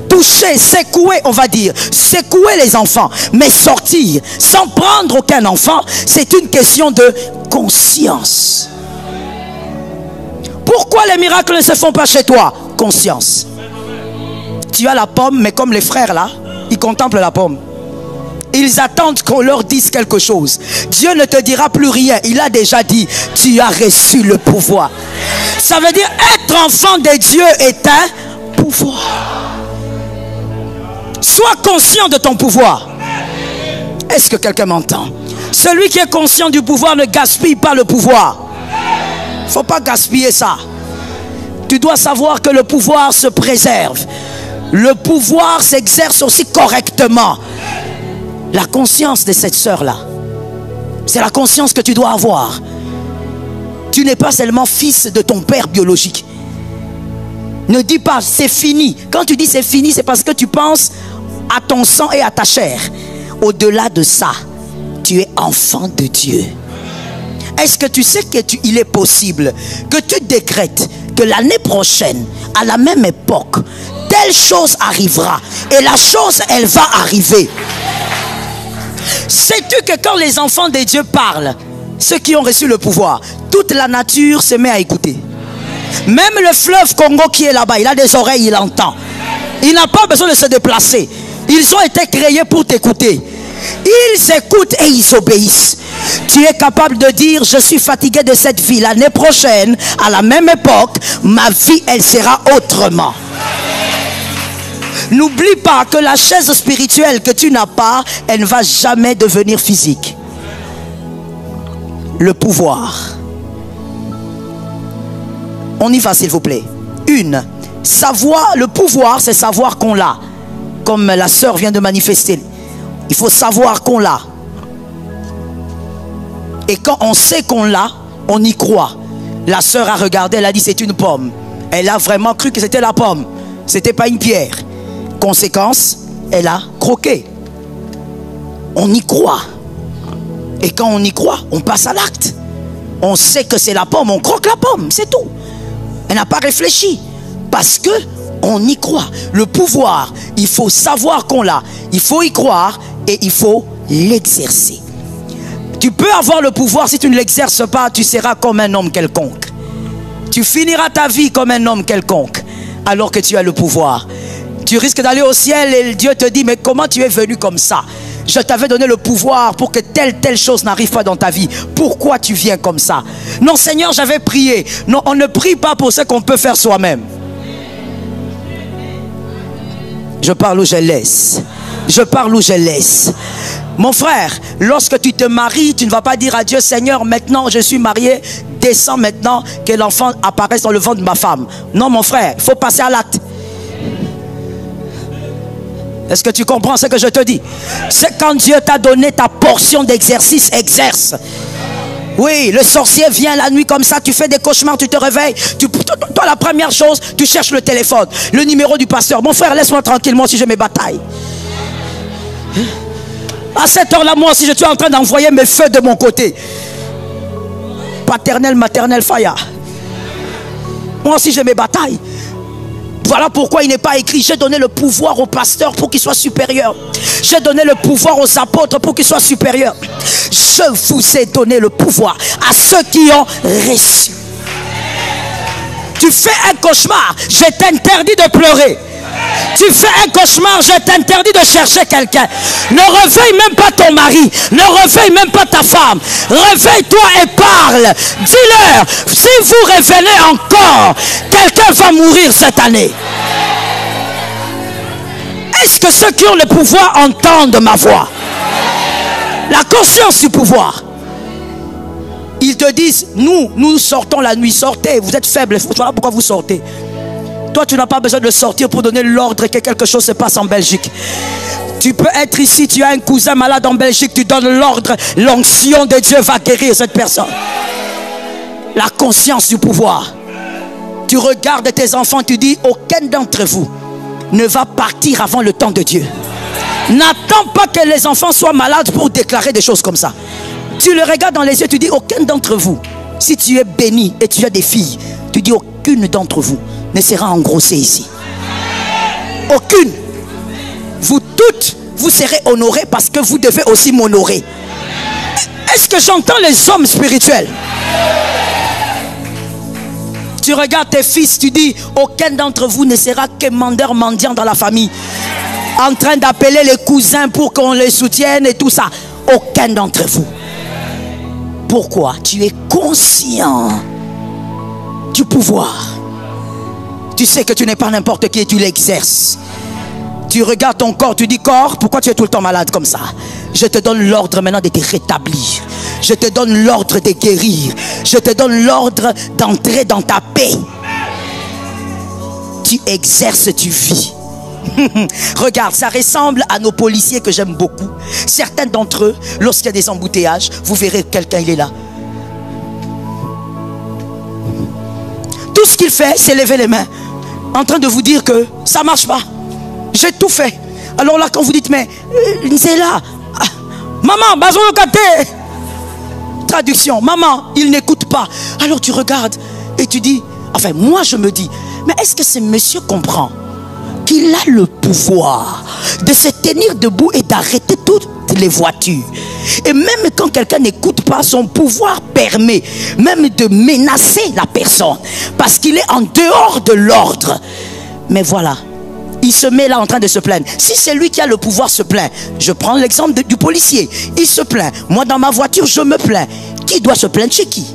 toucher, secouer, on va dire, secouer les enfants, mais sortir sans prendre aucun enfant, c'est une question de conscience. Pourquoi les miracles ne se font pas chez toi? Conscience. Tu as la pomme, mais comme les frères là, ils contemplent la pomme. Ils attendent qu'on leur dise quelque chose. Dieu ne te dira plus rien. Il a déjà dit, tu as reçu le pouvoir. Ça veut dire être enfant de Dieu est un pouvoir. Sois conscient de ton pouvoir. Est-ce que quelqu'un m'entend? Celui qui est conscient du pouvoir ne gaspille pas le pouvoir. Il ne faut pas gaspiller ça. Tu dois savoir que le pouvoir se préserve. Le pouvoir s'exerce aussi correctement. La conscience de cette sœur-là, c'est la conscience que tu dois avoir. Tu n'es pas seulement fils de ton père biologique. Ne dis pas c'est fini. Quand tu dis c'est fini, c'est parce que tu penses à ton sang et à ta chair. Au-delà de ça, tu es enfant de Dieu. Est-ce que tu sais qu'il est possible que tu décrètes que l'année prochaine, à la même époque, telle chose arrivera et la chose, elle va arriver? Sais-tu que quand les enfants de Dieu parlent, ceux qui ont reçu le pouvoir, toute la nature se met à écouter. Même le fleuve Congo qui est là-bas, il a des oreilles, il entend. Il n'a pas besoin de se déplacer. Ils ont été créés pour t'écouter. Ils écoutent et ils obéissent. Tu es capable de dire, je suis fatigué de cette vie. L'année prochaine, à la même époque, ma vie, elle sera autrement. N'oublie pas que la chaise spirituelle que tu n'as pas, elle ne va jamais devenir physique. Le pouvoir. On y va s'il vous plaît. Savoir, le pouvoir c'est savoir qu'on l'a. Comme la sœur vient de manifester. Il faut savoir qu'on l'a. Et quand on sait qu'on l'a, on y croit. La sœur a regardé, elle a dit c'est une pomme. Elle a vraiment cru que c'était la pomme. C'était pas une pierre. Conséquence, elle a croqué. On y croit. Et quand on y croit, on passe à l'acte. On sait que c'est la pomme, on croque la pomme, c'est tout. Elle n'a pas réfléchi. Parce que on y croit. Le pouvoir, il faut savoir qu'on l'a. Il faut y croire et il faut l'exercer. Tu peux avoir le pouvoir, si tu ne l'exerces pas, tu seras comme un homme quelconque. Tu finiras ta vie comme un homme quelconque, alors que tu as le pouvoir. Tu risques d'aller au ciel et Dieu te dit, mais comment tu es venu comme ça? Je t'avais donné le pouvoir pour que telle chose n'arrive pas dans ta vie. Pourquoi tu viens comme ça? Non Seigneur, j'avais prié. Non, on ne prie pas pour ce qu'on peut faire soi-même. Je parle où je laisse. Je parle où je laisse. Mon frère, lorsque tu te maries, tu ne vas pas dire à Dieu, Seigneur, maintenant je suis marié, descends maintenant que l'enfant apparaisse dans le ventre de ma femme. Non mon frère, il faut passer à l'acte. Est-ce que tu comprends ce que je te dis? C'est quand Dieu t'a donné ta portion d'exercice, exerce. Oui, le sorcier vient la nuit comme ça, tu fais des cauchemars, tu te réveilles. Toi, la première chose, tu cherches le téléphone, le numéro du pasteur. Mon frère, laisse-moi tranquillement si j'ai mes batailles. À cette heure-là, moi aussi, je suis en train d'envoyer mes feux de mon côté. Paternel, maternel, faya. Moi aussi j'ai mes batailles. Voilà pourquoi il n'est pas écrit: j'ai donné le pouvoir aux pasteurs pour qu'ils soient supérieurs. J'ai donné le pouvoir aux apôtres pour qu'ils soient supérieurs. Je vous ai donné le pouvoir à ceux qui ont reçu. Tu fais un cauchemar, je t'interdis de pleurer. Tu fais un cauchemar, je t'interdis de chercher quelqu'un. Ne réveille même pas ton mari, ne réveille même pas ta femme. Réveille-toi et parle. Dis-leur: si vous révélez encore, quelqu'un va mourir cette année. Est-ce que ceux qui ont le pouvoir entendent ma voix? La conscience du pouvoir. Ils te disent: nous sortons la nuit. Sortez, vous êtes faibles. Voilà pourquoi vous sortez. Toi, tu n'as pas besoin de sortir pour donner l'ordre que quelque chose se passe en Belgique. Tu peux être ici, tu as un cousin malade en Belgique, tu donnes l'ordre, l'onction de Dieu va guérir cette personne. La conscience du pouvoir. Tu regardes tes enfants, tu dis: aucun d'entre vous ne va partir avant le temps de Dieu. N'attends pas que les enfants soient malades pour déclarer des choses comme ça. Tu le regardes dans les yeux, tu dis: aucun d'entre vous, si tu es béni et tu as des filles, tu dis: aucune d'entre vous ne sera engrossée ici. Aucune. Vous toutes, vous serez honorés parce que vous devez aussi m'honorer. Est-ce que j'entends les hommes spirituels? Tu regardes tes fils, tu dis: aucun d'entre vous ne sera quémandeur mendiant dans la famille, en train d'appeler les cousins pour qu'on les soutienne et tout ça. Aucun d'entre vous. Pourquoi? Tu es conscient du pouvoir. Tu sais que tu n'es pas n'importe qui et tu l'exerces. Tu regardes ton corps, tu dis: corps, pourquoi tu es tout le temps malade comme ça? Je te donne l'ordre maintenant de te rétablir. Je te donne l'ordre de guérir. Je te donne l'ordre d'entrer dans ta paix. Tu exerces, tu vis. Regarde, ça ressemble à nos policiers que j'aime beaucoup. Certains d'entre eux, lorsqu'il y a des embouteillages, vous verrez quelqu'un, il est là. Tout ce qu'il fait, c'est lever les mains, en train de vous dire que ça ne marche pas. J'ai tout fait. Alors là, quand vous dites: mais c'est là, maman, bazon le kate. Traduction: maman, il n'écoute pas. Alors tu regardes et tu dis, enfin moi je me dis: mais est-ce que ce monsieur comprend qu'il a le pouvoir de se tenir debout et d'arrêter toutes les voitures? Et même quand quelqu'un n'écoute pas, son pouvoir permet même de menacer la personne parce qu'il est en dehors de l'ordre. Mais voilà, il se met là en train de se plaindre. Si c'est lui qui a le pouvoir se plaint, je prends l'exemple du policier, il se plaint. Moi dans ma voiture je me plains. Qui doit se plaindre chez qui?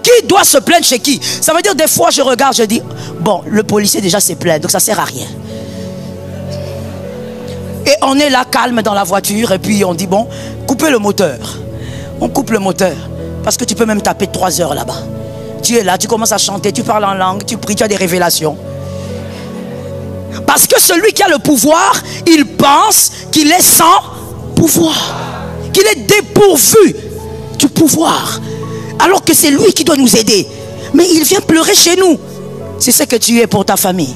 Qui doit se plaindre chez qui? Ça veut dire des fois je regarde, je dis: bon, le policier déjà se plaint, donc ça sert à rien. Et on est là calme dans la voiture et puis on dit: bon, coupez le moteur. On coupe le moteur parce que tu peux même taper 3 heures là-bas. Tu es là, tu commences à chanter, tu parles en langue, tu pries, tu as des révélations. Parce que celui qui a le pouvoir, il pense qu'il est sans pouvoir, qu'il est dépourvu du pouvoir, alors que c'est lui qui doit nous aider. Mais il vient pleurer chez nous. C'est ce que tu es pour ta famille.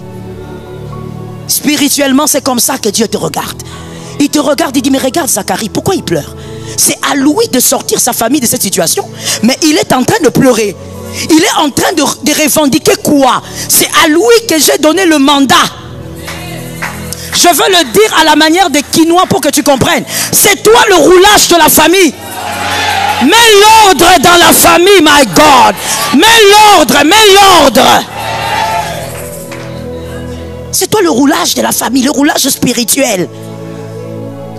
Spirituellement, c'est comme ça que Dieu te regarde. Il te regarde, il dit: mais regarde Zacharie, pourquoi il pleure? C'est à lui de sortir sa famille de cette situation. Mais il est en train de pleurer. Il est en train de revendiquer quoi? C'est à lui que j'ai donné le mandat. Je veux le dire à la manière de quinoa pour que tu comprennes. C'est toi le roulage de la famille. Mets l'ordre dans la famille, my God. Mets l'ordre, mets l'ordre. C'est toi le roulage de la famille, le roulage spirituel.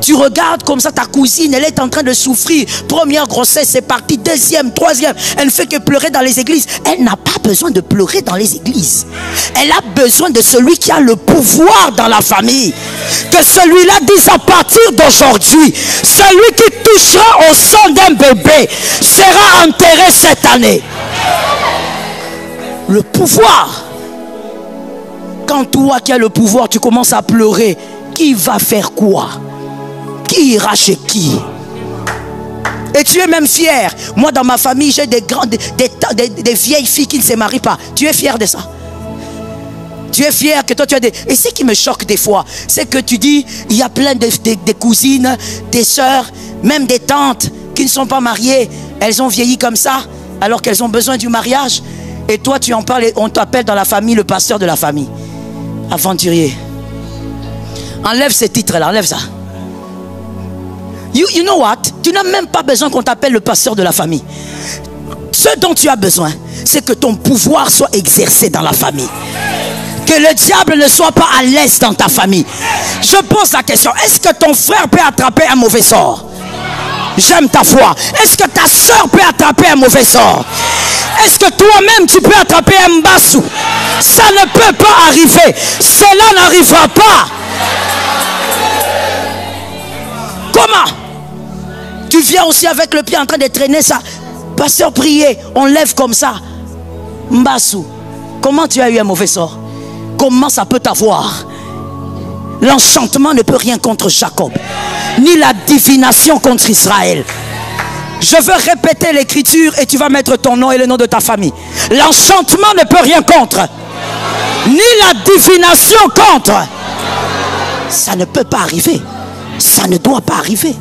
Tu regardes comme ça ta cousine, elle est en train de souffrir. Première grossesse, c'est parti. Deuxième, troisième. Elle ne fait que pleurer dans les églises. Elle n'a pas besoin de pleurer dans les églises. Elle a besoin de celui qui a le pouvoir dans la famille. Que celui-là dise: à partir d'aujourd'hui, celui qui touchera au sang d'un bébé sera enterré cette année. Le pouvoir. Quand toi qui as le pouvoir, tu commences à pleurer, qui va faire quoi? Qui ira chez qui? Et tu es même fier. Moi dans ma famille j'ai des vieilles filles qui ne se marient pas. Tu es fier de ça? Tu es fier que toi tu as des... Et ce qui me choque des fois, c'est que tu dis: il y a plein de cousines, des sœurs, même des tantes qui ne sont pas mariées. Elles ont vieilli comme ça. alors qu'elles ont besoin du mariage. Et toi, tu en parles et on t'appelle dans la famille le pasteur de la famille. Aventurier. Enlève ces titres-là, enlève ça. You know what? Tu n'as même pas besoin qu'on t'appelle le pasteur de la famille. Ce dont tu as besoin, c'est que ton pouvoir soit exercé dans la famille. Que le diable ne soit pas à l'aise dans ta famille. Je pose la question, est-ce que ton frère peut attraper un mauvais sort? J'aime ta foi. Est-ce que ta soeur peut attraper un mauvais sort? Est-ce que toi-même tu peux attraper un mbassou? Ça ne peut pas arriver. Cela n'arrivera pas. Comment? Tu viens aussi avec le pied en train de traîner ça. Pasteur, priez, on lève comme ça. Mbassou, comment tu as eu un mauvais sort? Comment ça peut t'avoir? L'enchantement ne peut rien contre Jacob, ni la divination contre Israël. Je veux répéter l'écriture et tu vas mettre ton nom et le nom de ta famille. L'enchantement ne peut rien contre, ni la divination contre. Ça ne peut pas arriver. Ça ne doit pas arriver.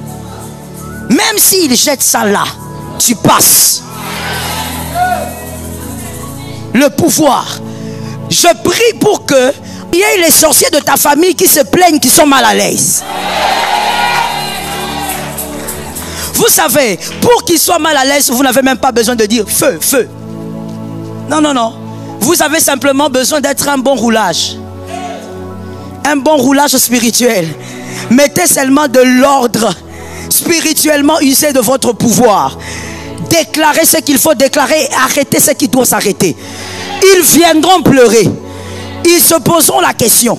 Même s'il jette ça là, tu passes. Le pouvoir. Je prie pour que il y ait les sorciers de ta famille qui se plaignent, qui sont mal à l'aise. Vous savez, pour qu'ils soient mal à l'aise, vous n'avez même pas besoin de dire feu, feu. Non, non, non. Vous avez simplement besoin d'être un bon roulage. Un bon roulage spirituel. Mettez seulement de l'ordre. Spirituellement, usez de votre pouvoir. Déclarez ce qu'il faut déclarer et arrêtez ce qui doit s'arrêter. Ils viendront pleurer. Ils se poseront la question.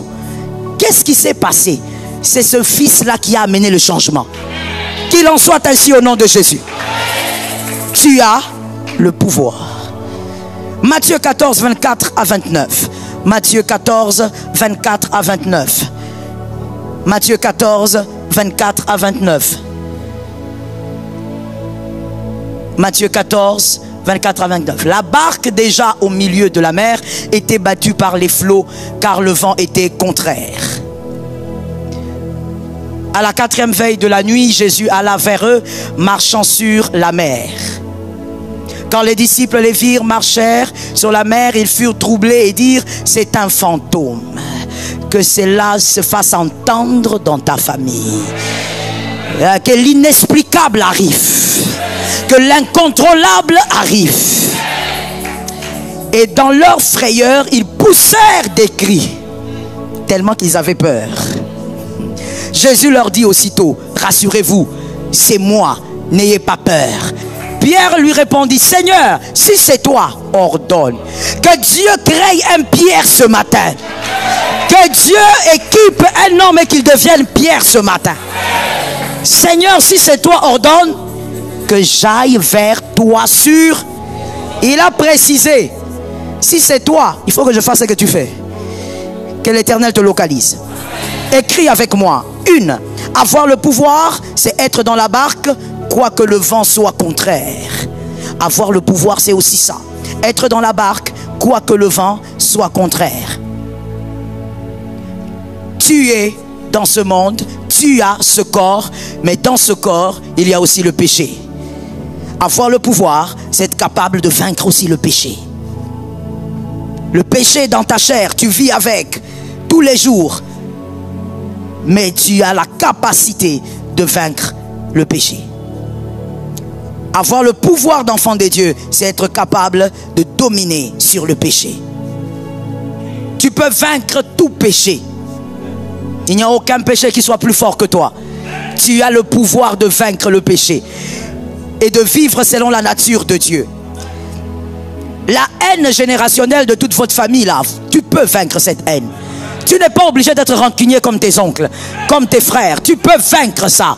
Qu'est-ce qui s'est passé? C'est ce fils-là qui a amené le changement. Qu'il en soit ainsi au nom de Jésus. Tu as le pouvoir. Matthieu 14, 24 à 29. Matthieu 14, 24 à 29. Matthieu 14, 24 à 29. Matthieu 14, 24 à 29. La barque déjà au milieu de la mer était battue par les flots car le vent était contraire. À la 4e veille de la nuit, Jésus alla vers eux marchant sur la mer. Quand les disciples les virent marchèrent sur la mer, ils furent troublés et dirent: c'est un fantôme. Que cela se fasse entendre dans ta famille. Que l'inexplicable arrive. Que l'incontrôlable arrive. Et dans leur frayeur, ils poussèrent des cris, tellement qu'ils avaient peur. Jésus leur dit aussitôt: rassurez-vous, c'est moi, n'ayez pas peur. Pierre lui répondit: Seigneur, si c'est toi, ordonne que Dieu crée un Pierre ce matin. Que Dieu équipe un homme et qu'il devienne Pierre ce matin. Seigneur, si c'est toi, ordonne que j'aille vers toi sur. Il a précisé: si c'est toi, il faut que je fasse ce que tu fais. Que l'Éternel te localise. Écris avec moi. 1. Avoir le pouvoir, c'est être dans la barque, quoique le vent soit contraire. Avoir le pouvoir, c'est aussi ça. Être dans la barque, quoique le vent soit contraire. Tu es dans ce monde, tu as ce corps, mais dans ce corps, il y a aussi le péché. Avoir le pouvoir, c'est être capable de vaincre aussi le péché. Le péché dans ta chair, tu vis avec tous les jours. Mais tu as la capacité de vaincre le péché. Avoir le pouvoir d'enfant de Dieu, c'est être capable de dominer sur le péché. Tu peux vaincre tout péché. Il n'y a aucun péché qui soit plus fort que toi. Tu as le pouvoir de vaincre le péché et de vivre selon la nature de Dieu. La haine générationnelle de toute votre famille, là, tu peux vaincre cette haine. Tu n'es pas obligé d'être rancunier comme tes oncles, comme tes frères. Tu peux vaincre ça.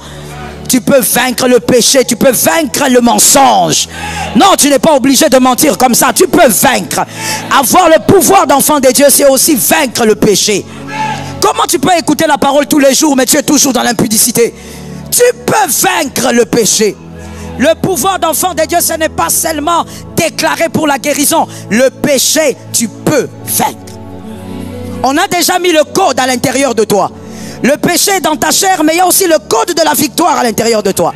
Tu peux vaincre le péché, tu peux vaincre le mensonge. Non, tu n'es pas obligé de mentir comme ça. Tu peux vaincre. Avoir le pouvoir d'enfant de Dieu, c'est aussi vaincre le péché. Comment tu peux écouter la parole tous les jours, mais tu es toujours dans l'impudicité? Tu peux vaincre le péché. Le pouvoir d'enfant de Dieu, ce n'est pas seulement déclaré pour la guérison. Le péché, tu peux vaincre. On a déjà mis le code à l'intérieur de toi. Le péché est dans ta chair, mais il y a aussi le code de la victoire à l'intérieur de toi.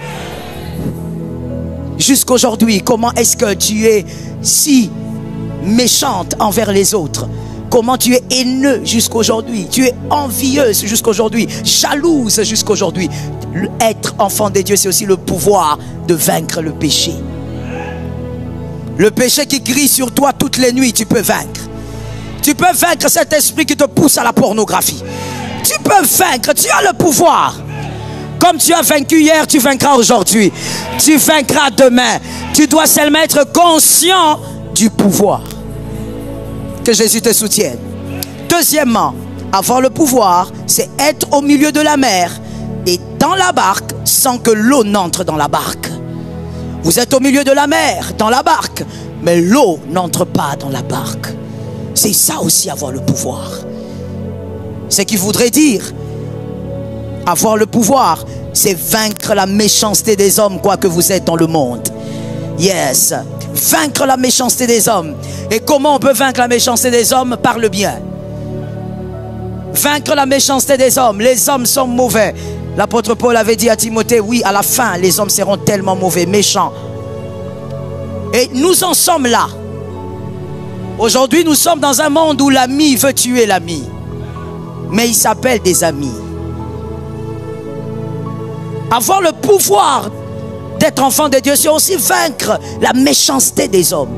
jusqu'aujourd'hui? Comment est-ce que tu es si méchante envers les autres? Comment tu es haineux jusqu'aujourd'hui? Tu es envieuse jusqu'aujourd'hui, jalouse jusqu'aujourd'hui. Être enfant de Dieu, c'est aussi le pouvoir de vaincre le péché. Le péché qui crie sur toi toutes les nuits, tu peux vaincre. Tu peux vaincre cet esprit qui te pousse à la pornographie. Tu peux vaincre, tu as le pouvoir. Comme tu as vaincu hier, tu vaincras aujourd'hui. Tu vaincras demain. Tu dois seulement être conscient du pouvoir. Que Jésus te soutienne. Deuxièmement, avoir le pouvoir, c'est être au milieu de la mer et dans la barque sans que l'eau n'entre dans la barque. Vous êtes au milieu de la mer, dans la barque, mais l'eau n'entre pas dans la barque. C'est ça aussi avoir le pouvoir. Ce qui voudrait dire avoir le pouvoir, c'est vaincre la méchanceté des hommes, quoi que vous êtes dans le monde. Yes. Vaincre la méchanceté des hommes. Et comment on peut vaincre la méchanceté des hommes? Par le bien. Vaincre la méchanceté des hommes. Les hommes sont mauvais. L'apôtre Paul avait dit à Timothée, oui, à la fin, les hommes seront tellement mauvais, méchants. Et nous en sommes là. Aujourd'hui, nous sommes dans un monde où l'ami veut tuer l'ami. Mais il s'appelle des amis. Avoir le pouvoir d'être enfant de Dieu, c'est aussi vaincre la méchanceté des hommes.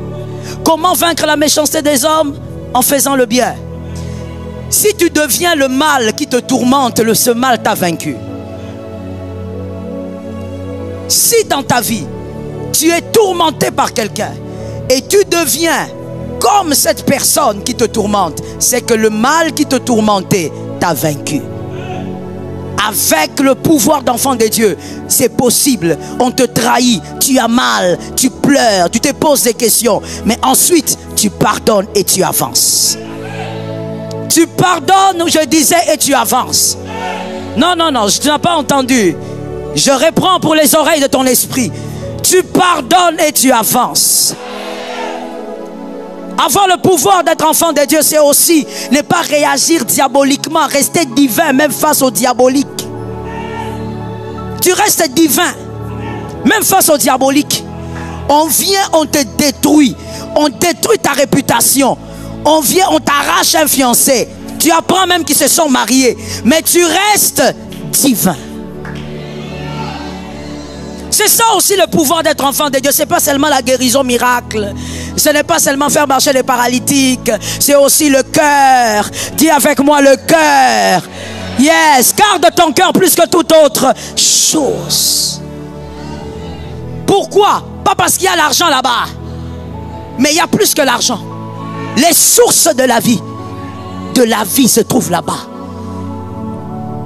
Comment vaincre la méchanceté des hommes? En faisant le bien. Si tu deviens le mal qui te tourmente, ce mal t'a vaincu. Si dans ta vie, tu es tourmenté par quelqu'un et tu deviens comme cette personne qui te tourmente, c'est que le mal qui te tourmentait t'a vaincu. Avec le pouvoir d'enfant de Dieu, c'est possible. On te trahit, tu as mal, tu pleures, tu te poses des questions. Mais ensuite, tu pardonnes et tu avances. Tu pardonnes, je disais, et tu avances. Non, non, non, tu n'as pas entendu. Je reprends pour les oreilles de ton esprit. Tu pardonnes et tu avances. Avoir le pouvoir d'être enfant de Dieu, c'est aussi ne pas réagir diaboliquement, rester divin même face au diabolique. Tu restes divin même face au diabolique. On vient, on te détruit. On détruit ta réputation. On vient, on t'arrache un fiancé. Tu apprends même qu'ils se sont mariés. Mais tu restes divin. C'est ça aussi le pouvoir d'être enfant de Dieu. Ce n'est pas seulement la guérison miracle. Ce n'est pas seulement faire marcher les paralytiques. C'est aussi le cœur. Dis avec moi le cœur. Yes. Garde ton cœur plus que toute autre chose. Pourquoi? Pas parce qu'il y a l'argent là-bas. Mais il y a plus que l'argent. Les sources de la vie se trouvent là-bas.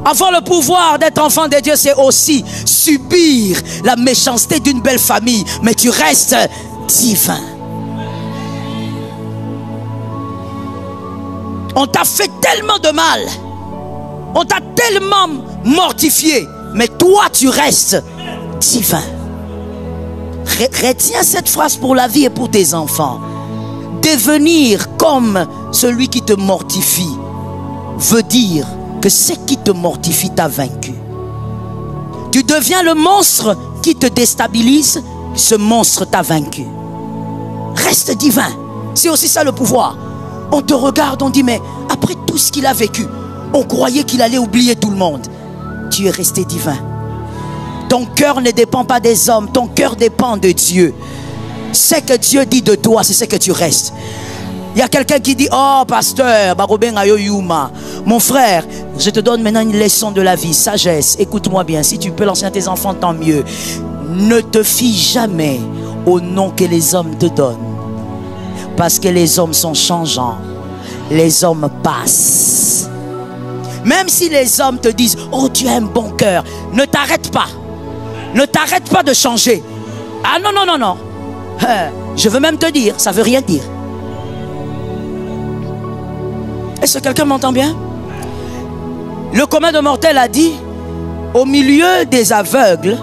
Avoir le pouvoir d'être enfant de Dieu, c'est aussi subir la méchanceté d'une belle famille, mais tu restes divin. On t'a fait tellement de mal, on t'a tellement mortifié, mais toi tu restes divin. Retiens cette phrase pour la vie et pour tes enfants. Devenir comme celui qui te mortifie veut dire que ce qui te mortifie t'a vaincu. Tu deviens le monstre qui te déstabilise, ce monstre t'a vaincu. Reste divin. C'est aussi ça le pouvoir. On te regarde, on dit mais après tout ce qu'il a vécu, on croyait qu'il allait oublier tout le monde. Tu es resté divin. Ton cœur ne dépend pas des hommes, ton cœur dépend de Dieu. Ce que Dieu dit de toi, c'est ce que tu restes. Il y a quelqu'un qui dit, oh pasteur, mon frère, je te donne maintenant une leçon de la vie, sagesse. Écoute-moi bien, si tu peux l'enseigner à tes enfants, tant mieux. Ne te fie jamais au nom que les hommes te donnent. Parce que les hommes sont changeants. Les hommes passent. Même si les hommes te disent, oh tu as un bon cœur, ne t'arrête pas. Ne t'arrête pas de changer. Ah non, non, non, non. Je veux même te dire, ça ne veut rien dire. Est-ce que quelqu'un m'entend bien? Le commun de mortel a dit, au milieu des aveugles,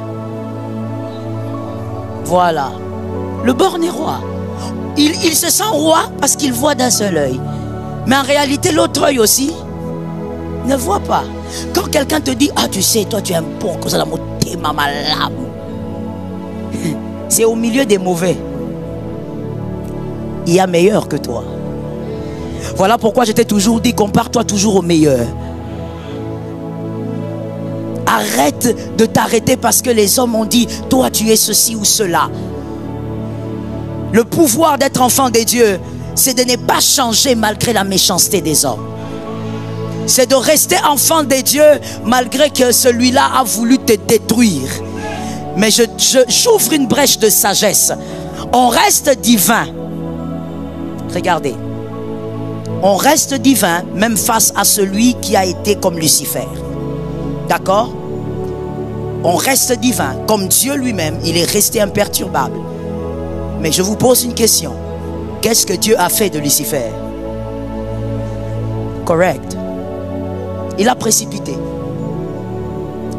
voilà, le borgne est roi. Il se sent roi parce qu'il voit d'un seul œil. Mais en réalité, l'autre œil aussi ne voit pas. Quand quelqu'un te dit, ah tu sais, toi tu es un bon cause à la moté, maman. c'est au milieu des mauvais. Il y a meilleur que toi. Voilà pourquoi je t'ai toujours dit, compare-toi toujours au meilleur. Arrête de t'arrêter parce que les hommes ont dit, toi tu es ceci ou cela. Le pouvoir d'être enfant de Dieu, c'est de ne pas changer malgré la méchanceté des hommes. C'est de rester enfant de Dieu malgré que celui-là a voulu te détruire. Mais j'ouvre une brèche de sagesse. On reste divin. Regardez. On reste divin même face à celui qui a été comme Lucifer. D'accord? On reste divin comme Dieu lui-même. Il est resté imperturbable. Mais je vous pose une question. Qu'est-ce que Dieu a fait de Lucifer? Correct. Il a précipité.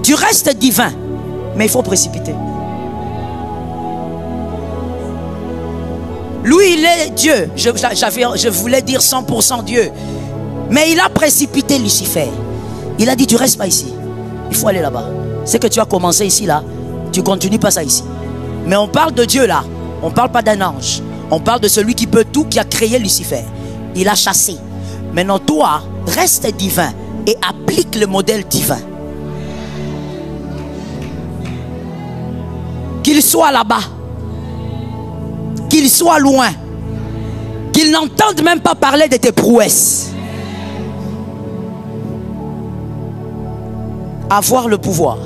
Tu restes divin, mais il faut précipiter. Lui, il est Dieu. Je voulais dire 100% Dieu. Mais il a précipité Lucifer. Il a dit, tu restes pas ici. Il faut aller là-bas. C'est que tu as commencé ici, là. Tu continues pas ça ici. Mais on parle de Dieu, là. On ne parle pas d'un ange. On parle de celui qui peut tout, qui a créé Lucifer. Il a chassé. Maintenant, toi, reste divin et applique le modèle divin. Qu'il soit là-bas, qu'il soit loin, qu'il n'entende même pas parler de tes prouesses. Avoir le pouvoir.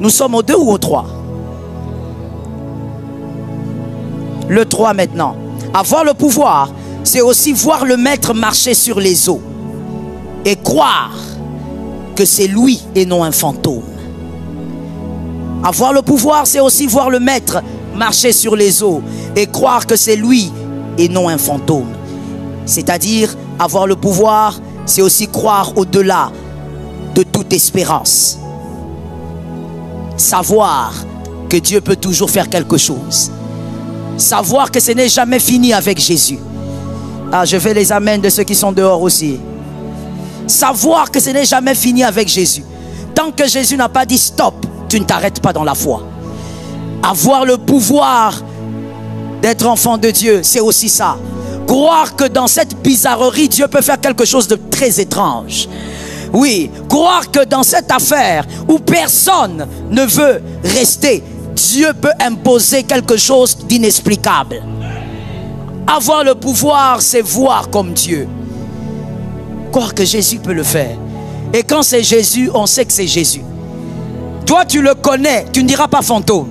Nous sommes au 2 ou au 3? Le 3 maintenant. Avoir le pouvoir, c'est aussi voir le maître marcher sur les eaux et croire que c'est lui et non un fantôme. Avoir le pouvoir, c'est aussi voir le maître marcher sur les eaux et croire que c'est lui et non un fantôme. C'est-à-dire, avoir le pouvoir, c'est aussi croire au-delà de toute espérance. Savoir que Dieu peut toujours faire quelque chose. Savoir que ce n'est jamais fini avec Jésus. Ah, je fais les amens de ceux qui sont dehors aussi. Savoir que ce n'est jamais fini avec Jésus. Tant que Jésus n'a pas dit stop, tu ne t'arrêtes pas dans la foi. Avoir le pouvoir d'être enfant de Dieu, c'est aussi ça. Croire que dans cette bizarrerie, Dieu peut faire quelque chose de très étrange. Oui, croire que dans cette affaire où personne ne veut rester, Dieu peut imposer quelque chose d'inexplicable. Avoir le pouvoir, c'est voir comme Dieu. Croire que Jésus peut le faire. Et quand c'est Jésus, on sait que c'est Jésus. Toi, tu le connais, tu ne diras pas fantôme.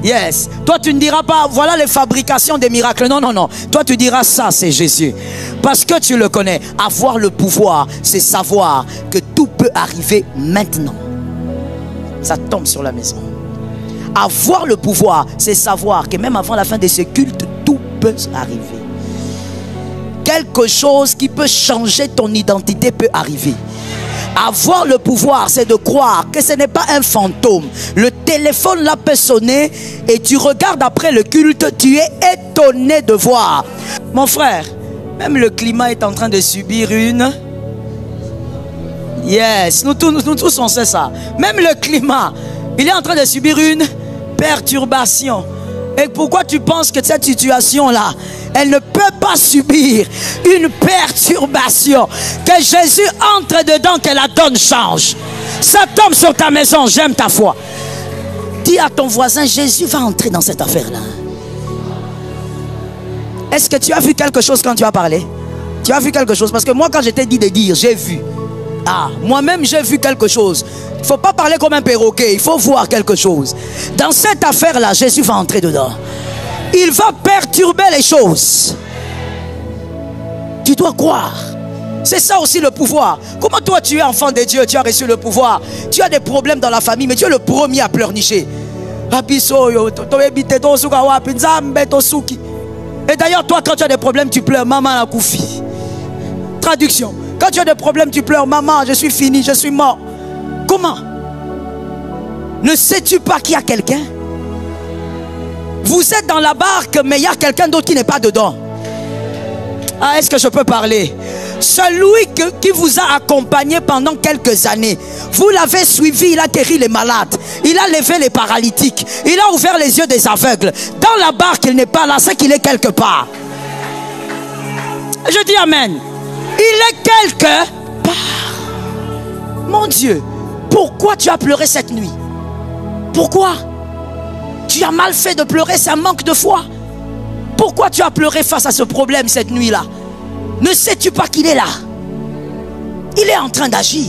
Yes. Toi, tu ne diras pas, voilà les fabrications des miracles. Non, non, non. Toi, tu diras ça, c'est Jésus. Parce que tu le connais. Avoir le pouvoir, c'est savoir que tout peut arriver maintenant. Ça tombe sur la maison. Avoir le pouvoir, c'est savoir que même avant la fin de ce culte, tout peut arriver. Quelque chose qui peut changer ton identité peut arriver. Avoir le pouvoir, c'est de croire que ce n'est pas un fantôme. Le téléphone là peut sonner et tu regardes après le culte, tu es étonné de voir. Mon frère, même le climat est en train de subir une... Yes, nous tous on sait ça. Même le climat, il est en train de subir une perturbation. Et pourquoi tu penses que cette situation-là, elle ne peut pas subir une perturbation? Que Jésus entre dedans, que la donne change. Ça tombe sur ta maison, j'aime ta foi. Dis à ton voisin, Jésus va entrer dans cette affaire-là. Est-ce que tu as vu quelque chose quand tu as parlé? Tu as vu quelque chose? Parce que moi, quand je t'ai dit de dire, j'ai vu. Ah, moi-même j'ai vu quelque chose. Il ne faut pas parler comme un perroquet, il faut voir quelque chose. Dans cette affaire-là, Jésus va entrer dedans. Il va perturber les choses. Tu dois croire. C'est ça aussi le pouvoir. Comment toi tu es enfant de Dieu, tu as reçu le pouvoir. Tu as des problèmes dans la famille, mais tu es le premier à pleurnicher. Et d'ailleurs, toi quand tu as des problèmes, tu pleures. Maman a koufi. Traduction. Quand tu as des problèmes, tu pleures. Maman, je suis fini, je suis mort. Comment? Ne sais-tu pas qu'il y a quelqu'un? Vous êtes dans la barque, mais il y a quelqu'un d'autre qui n'est pas dedans. Ah, est-ce que je peux parler? Celui qui vous a accompagné pendant quelques années, vous l'avez suivi, il a guéri les malades, il a levé les paralytiques, il a ouvert les yeux des aveugles. Dans la barque, il n'est pas là, c'est qu'il est quelque part. Je dis amen. Il est quelque part. Mon Dieu, pourquoi tu as pleuré cette nuit? Pourquoi? Tu as mal fait de pleurer, c'est un manque de foi. Pourquoi tu as pleuré face à ce problème cette nuit-là? Ne sais-tu pas qu'il est là? Il est en train d'agir.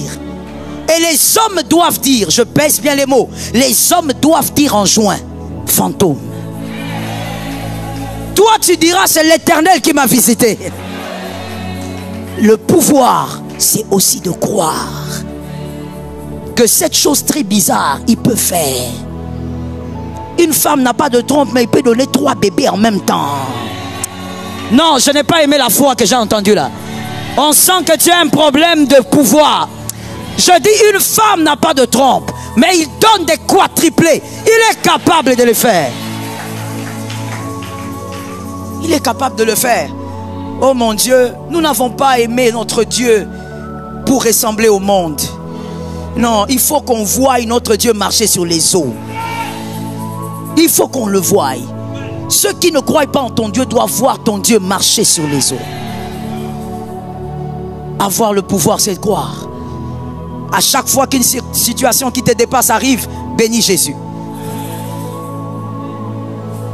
Et les hommes doivent dire, je pèse bien les mots, les hommes doivent dire en juin, fantôme. Toi tu diras, c'est l'Éternel qui m'a visité. Le pouvoir, c'est aussi de croire que cette chose très bizarre, il peut faire. Une femme n'a pas de trompe, mais il peut donner 3 bébés en même temps. Non, je n'ai pas aimé la foi que j'ai entendue là. On sent que tu as un problème de pouvoir. Je dis, une femme n'a pas de trompe, mais il donne des quadruplés. Il est capable de le faire. Il est capable de le faire. Oh mon Dieu, nous n'avons pas aimé notre Dieu pour ressembler au monde. Non, il faut qu'on voie notre Dieu marcher sur les eaux. Il faut qu'on le voie. Ceux qui ne croient pas en ton Dieu doivent voir ton Dieu marcher sur les eaux. Avoir le pouvoir, c'est de croire. À chaque fois qu'une situation qui te dépasse arrive, bénis Jésus.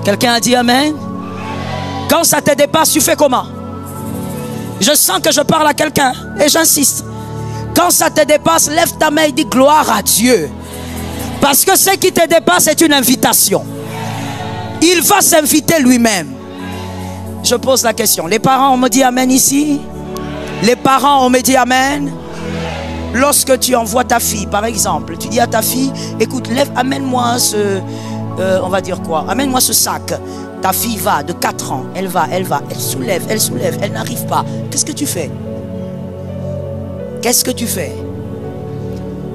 Quelqu'un a dit amen? Quand ça te dépasse, tu fais comment? Je sens que je parle à quelqu'un et j'insiste. Quand ça te dépasse, lève ta main et dis gloire à Dieu. Parce que ce qui te dépasse est une invitation. Il va s'inviter lui-même. Je pose la question. Les parents ont me dit amen ici? Les parents ont me dit amen? Lorsque tu envoies ta fille, par exemple, tu dis à ta fille, écoute, lève, amène-moi ce, on va dire quoi? Amène-moi ce sac. Ta fille va de 4 ans, elle soulève, elle n'arrive pas. Qu'est-ce que tu fais? Qu'est-ce que tu fais?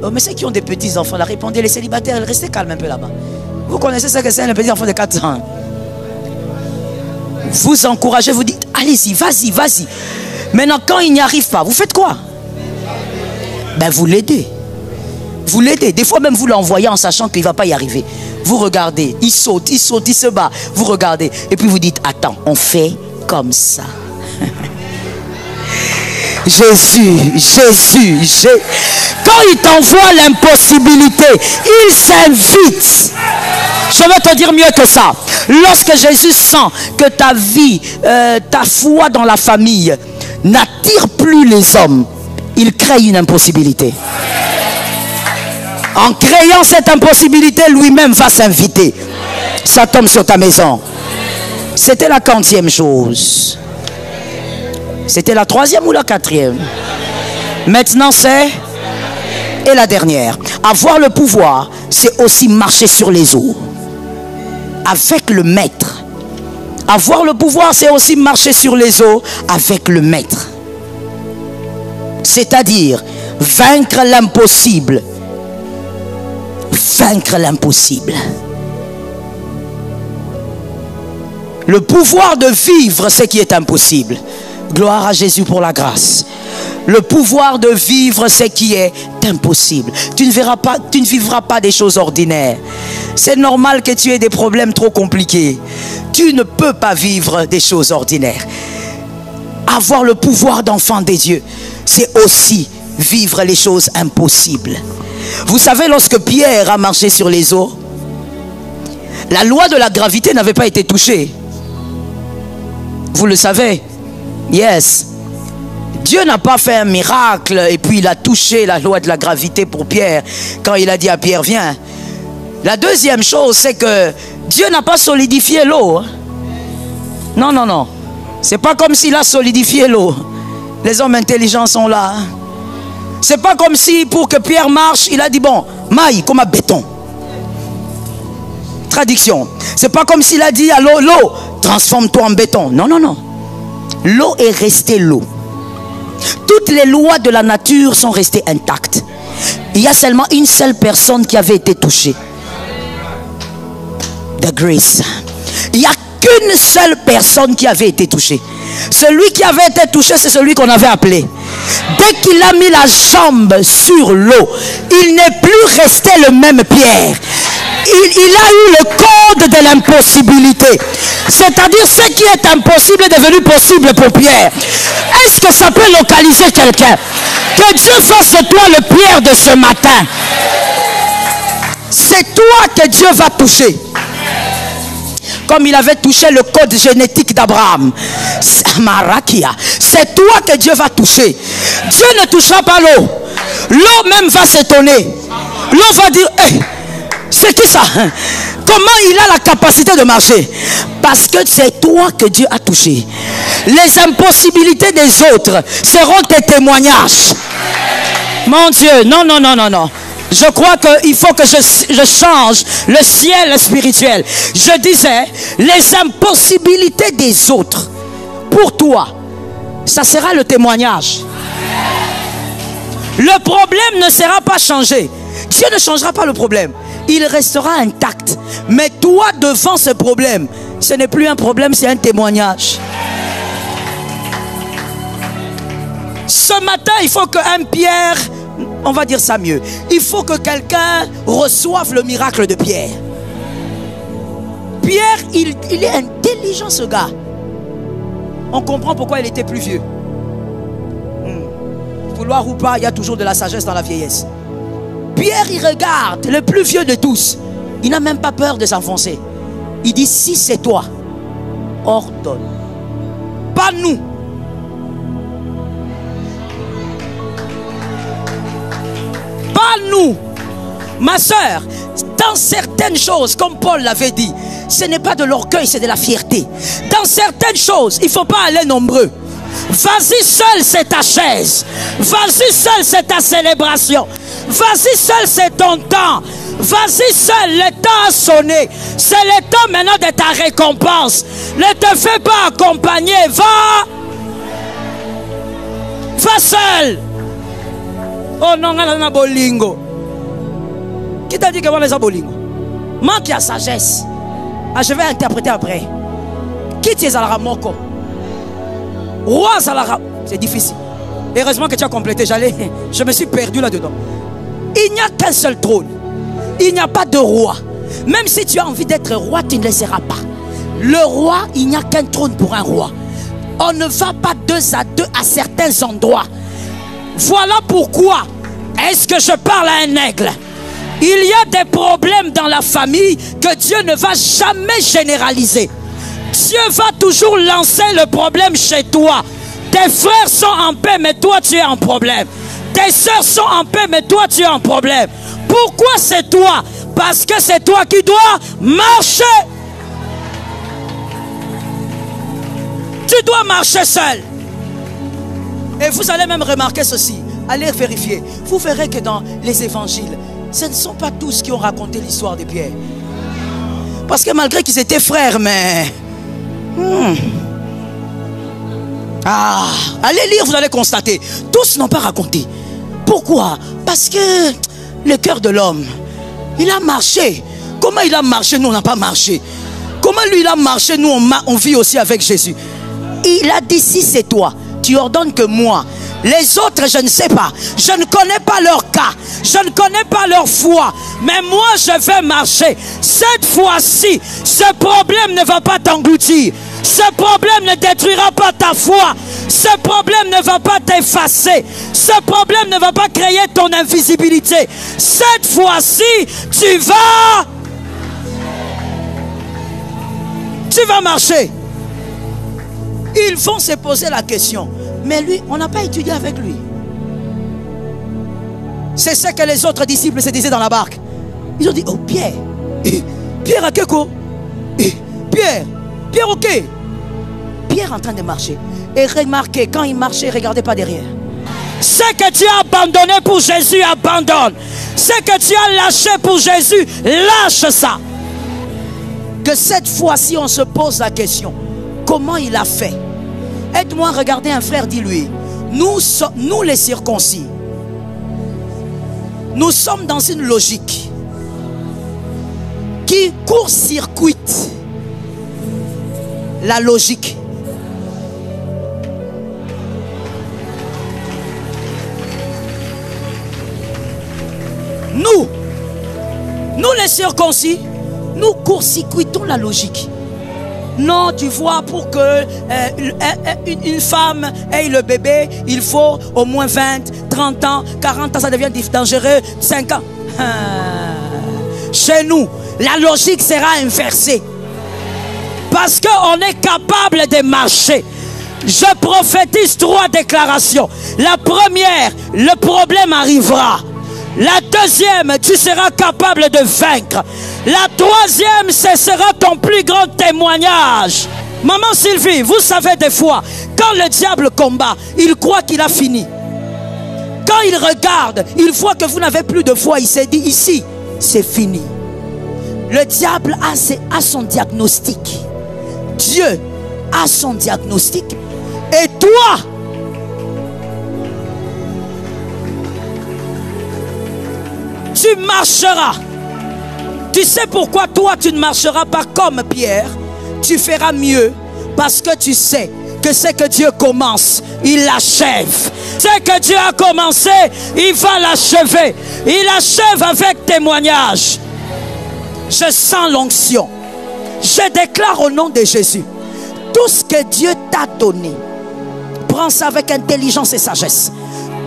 Oh, mais ceux qui ont des petits enfants, là, répondez, les célibataires, restez calmes un peu là-bas. Vous connaissez ce que c'est, les petits enfants de 4 ans? Vous encouragez, vous dites, allez-y, vas-y, vas-y. Maintenant, quand il n'y arrive pas, vous faites quoi? Ben, vous l'aidez. Vous l'aidez. Des fois même, vous l'envoyez en sachant qu'il ne va pas y arriver. Vous regardez, il saute, il se bat. Vous regardez. Et puis vous dites, attends, on fait comme ça. Jésus. Quand il t'envoie l'impossibilité, il s'invite. Je vais te dire mieux que ça. Lorsque Jésus sent que ta vie, ta foi dans la famille n'attire plus les hommes, il crée une impossibilité. En créant cette impossibilité, lui-même va s'inviter. Ça tombe sur ta maison. C'était la 40e chose. C'était la 3e ou la 4e? Maintenant c'est... Et la dernière. Avoir le pouvoir, c'est aussi marcher sur les eaux. Avec le maître. Avoir le pouvoir, c'est aussi marcher sur les eaux avec le maître. C'est-à-dire vaincre l'impossible. Vaincre l'impossible. Le pouvoir de vivre ce qui est impossible. Gloire à Jésus pour la grâce. Le pouvoir de vivre ce qui est impossible. Tu ne vivras pas des choses ordinaires. C'est normal que tu aies des problèmes trop compliqués. Tu ne peux pas vivre des choses ordinaires. Avoir le pouvoir d'enfant des dieux, c'est aussi vivre les choses impossibles. Vous savez, lorsque Pierre a marché sur les eaux, la loi de la gravité n'avait pas été touchée. Vous le savez? Yes. Dieu n'a pas fait un miracle et puis il a touché la loi de la gravité pour Pierre quand il a dit à Pierre, viens. La deuxième chose, c'est que Dieu n'a pas solidifié l'eau. Non, non, non. C'est pas comme s'il a solidifié l'eau. Les hommes intelligents sont là. C'est pas comme si pour que Pierre marche, il a dit bon, maille comme un béton. Traduction. C'est pas comme s'il a dit à l'eau, l'eau, transforme-toi en béton. Non, non, non. L'eau est restée l'eau. Toutes les lois de la nature sont restées intactes. Il y a seulement une seule personne qui avait été touchée. The grace. Il n'y a qu'une seule personne qui avait été touchée. Celui qui avait été touché, c'est celui qu'on avait appelé. Dès qu'il a mis la jambe sur l'eau, il n'est plus resté le même Pierre. Il a eu le code de l'impossibilité. C'est-à-dire ce qui est impossible est devenu possible pour Pierre. Est-ce que ça peut localiser quelqu'un? Que Dieu fasse de toi le Pierre de ce matin. C'est toi que Dieu va toucher. Comme il avait touché le code génétique d'Abraham. C'est toi que Dieu va toucher. Dieu ne touchera pas l'eau. L'eau même va s'étonner. L'eau va dire, hey, c'est qui ça? Comment il a la capacité de marcher? Parce que c'est toi que Dieu a touché. Les impossibilités des autres seront tes témoignages. Mon Dieu, non, non, non, non, non. Je crois qu'il faut que je change le ciel spirituel. Je disais, les impossibilités des autres, pour toi, ça sera le témoignage. Le problème ne sera pas changé. Dieu ne changera pas le problème. Il restera intact. Mais toi, devant ce problème, ce n'est plus un problème, c'est un témoignage. Ce matin, il faut qu'un Pierre, on va dire ça mieux, il faut que quelqu'un reçoive le miracle de Pierre. Pierre, il est intelligent, ce gars. On comprend pourquoi il était plus vieux. Vouloir ou pas, il y a toujours de la sagesse dans la vieillesse. Pierre, il regarde le plus vieux de tous. Il n'a même pas peur de s'enfoncer. Il dit, si c'est toi, ordonne. Pas nous. Pas nous. Ma soeur, dans certaines choses, comme Paul l'avait dit, ce n'est pas de l'orgueil, c'est de la fierté. Dans certaines choses, il ne faut pas aller nombreux. Vas-y seul, c'est ta chaise. Vas-y seul, c'est ta célébration. Vas-y seul, c'est ton temps. Vas-y seul, le temps a sonné. C'est le temps maintenant de ta récompense. Ne te fais pas accompagner. Va. Va seul. Oh non, on a bolingo. Qui t'a dit que on a bolingo? Manque à sagesse. Ah, je vais interpréter après. Qui tu es à la ramoko? Roi Zalara, c'est difficile. Heureusement que tu as complété. Je me suis perdu là-dedans. Il n'y a qu'un seul trône. Il n'y a pas de roi. Même si tu as envie d'être roi, tu ne le seras pas. Le roi, il n'y a qu'un trône pour un roi. On ne va pas deux à deux à certains endroits. Voilà pourquoi est-ce que je parle à un aigle. Il y a des problèmes dans la famille que Dieu ne va jamais généraliser. Dieu va toujours lancer le problème chez toi. Tes frères sont en paix, mais toi tu es en problème. Tes soeurs sont en paix, mais toi tu es en problème. Pourquoi c'est toi? Parce que c'est toi qui dois marcher. Tu dois marcher seul. Et vous allez même remarquer ceci. Allez vérifier. Vous verrez que dans les évangiles, ce ne sont pas tous qui ont raconté l'histoire de Pierre. Parce que malgré qu'ils étaient frères, mais... Ah, allez lire, vous allez constater. Tous n'ont pas raconté. Pourquoi? Parce que le cœur de l'homme, il a marché. Comment il a marché? Nous, on n'a pas marché. Comment lui, il a marché? Nous, on vit aussi avec Jésus. Il a dit, si c'est toi, tu ordonnes que moi. Les autres, je ne sais pas. Je ne connais pas leur cas. Je ne connais pas leur foi. Mais moi, je vais marcher. Cette fois-ci, ce problème ne va pas t'engloutir. Ce problème ne détruira pas ta foi. Ce problème ne va pas t'effacer. Ce problème ne va pas créer ton invisibilité. Cette fois-ci, tu vas marcher. Ils vont se poser la question. Mais lui, on n'a pas étudié avec lui. C'est ce que les autres disciples se disaient dans la barque. Ils ont dit, oh Pierre, Pierre à Keko, Pierre ok. Pierre en train de marcher. Et remarquez, quand il marchait, regardez pas derrière. Ce que tu as abandonné pour Jésus, abandonne. Ce que tu as lâché pour Jésus, lâche ça. Que cette fois-ci, on se pose la question, comment il a fait? Aide-moi à regarder un frère, dis-lui, nous les circoncis, nous sommes dans une logique qui court-circuite la logique. Nous les circoncis, nous court-circuitons la logique. Non, tu vois, pour que une femme ait le bébé, il faut au moins 20, 30 ans, 40 ans, ça devient dangereux, 5 ans. Chez nous, la logique sera inversée. Parce qu'on est capable de marcher. Je prophétise 3 déclarations. La première, le problème arrivera. La deuxième, tu seras capable de vaincre. La troisième, ce sera ton plus grand témoignage. Maman Sylvie, vous savez des fois, quand le diable combat, il croit qu'il a fini. Quand il regarde, il voit que vous n'avez plus de foi. Il s'est dit, ici, c'est fini. Le diable a son diagnostic. Dieu a son diagnostic. Et toi, tu marcheras. Tu sais pourquoi toi tu ne marcheras pas comme Pierre? Tu feras mieux parce que tu sais que ce que Dieu commence, il l'achève. Ce que Dieu a commencé, il va l'achever. Il achève avec témoignage. Je sens l'onction. Je déclare au nom de Jésus, tout ce que Dieu t'a donné, prends ça avec intelligence et sagesse.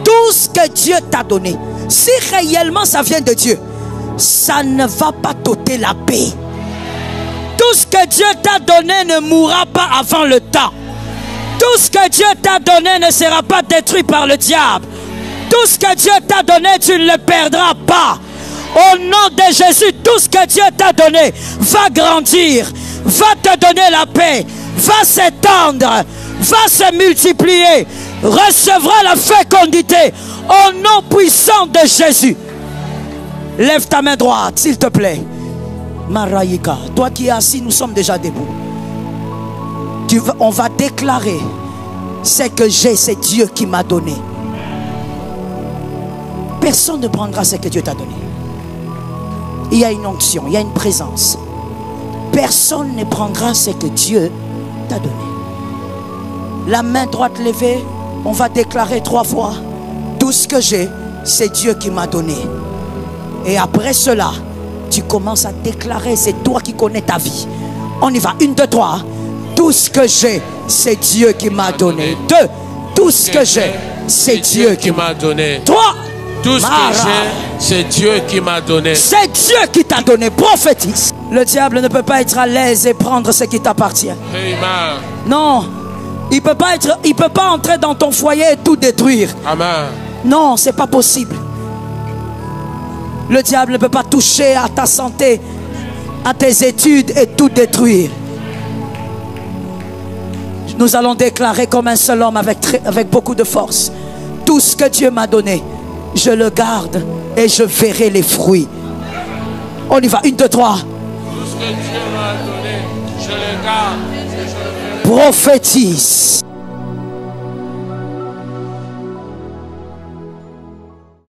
Tout ce que Dieu t'a donné, si réellement ça vient de Dieu, ça ne va pas t'ôter la paix. Tout ce que Dieu t'a donné ne mourra pas avant le temps. Tout ce que Dieu t'a donné ne sera pas détruit par le diable. Tout ce que Dieu t'a donné, tu ne le perdras pas. Au nom de Jésus, tout ce que Dieu t'a donné va grandir, va te donner la paix, va s'étendre, va se multiplier, recevra la fécondité au nom puissant de Jésus. Lève ta main droite, s'il te plaît. Maraïka, toi qui es assis, nous sommes déjà debout. On va déclarer, ce que j'ai, c'est Dieu qui m'a donné. Personne ne prendra ce que Dieu t'a donné. Il y a une onction, il y a une présence. Personne ne prendra ce que Dieu t'a donné. La main droite levée, on va déclarer 3 fois. Tout ce que j'ai, c'est Dieu qui m'a donné. Et après cela, tu commences à déclarer, c'est toi qui connais ta vie. On y va, 1, 2, 3. Tout ce que j'ai, c'est Dieu qui m'a donné. 2, tout ce que j'ai, c'est Dieu qui m'a donné. 3, tout ce que j'ai, c'est Dieu qui m'a donné. C'est Dieu qui t'a donné. Prophétise. Le diable ne peut pas être à l'aise et prendre ce qui t'appartient. Amen. Non, il peut pas entrer dans ton foyer et tout détruire. Amen. Non, c'est pas possible. Le diable ne peut pas toucher à ta santé, à tes études et tout détruire. Nous allons déclarer comme un seul homme avec beaucoup de force. Tout ce que Dieu m'a donné, je le garde et je verrai les fruits. On y va, 1, 2, 3. Tout ce que Dieu m'a donné, je le garde et je le verrai. Prophétise.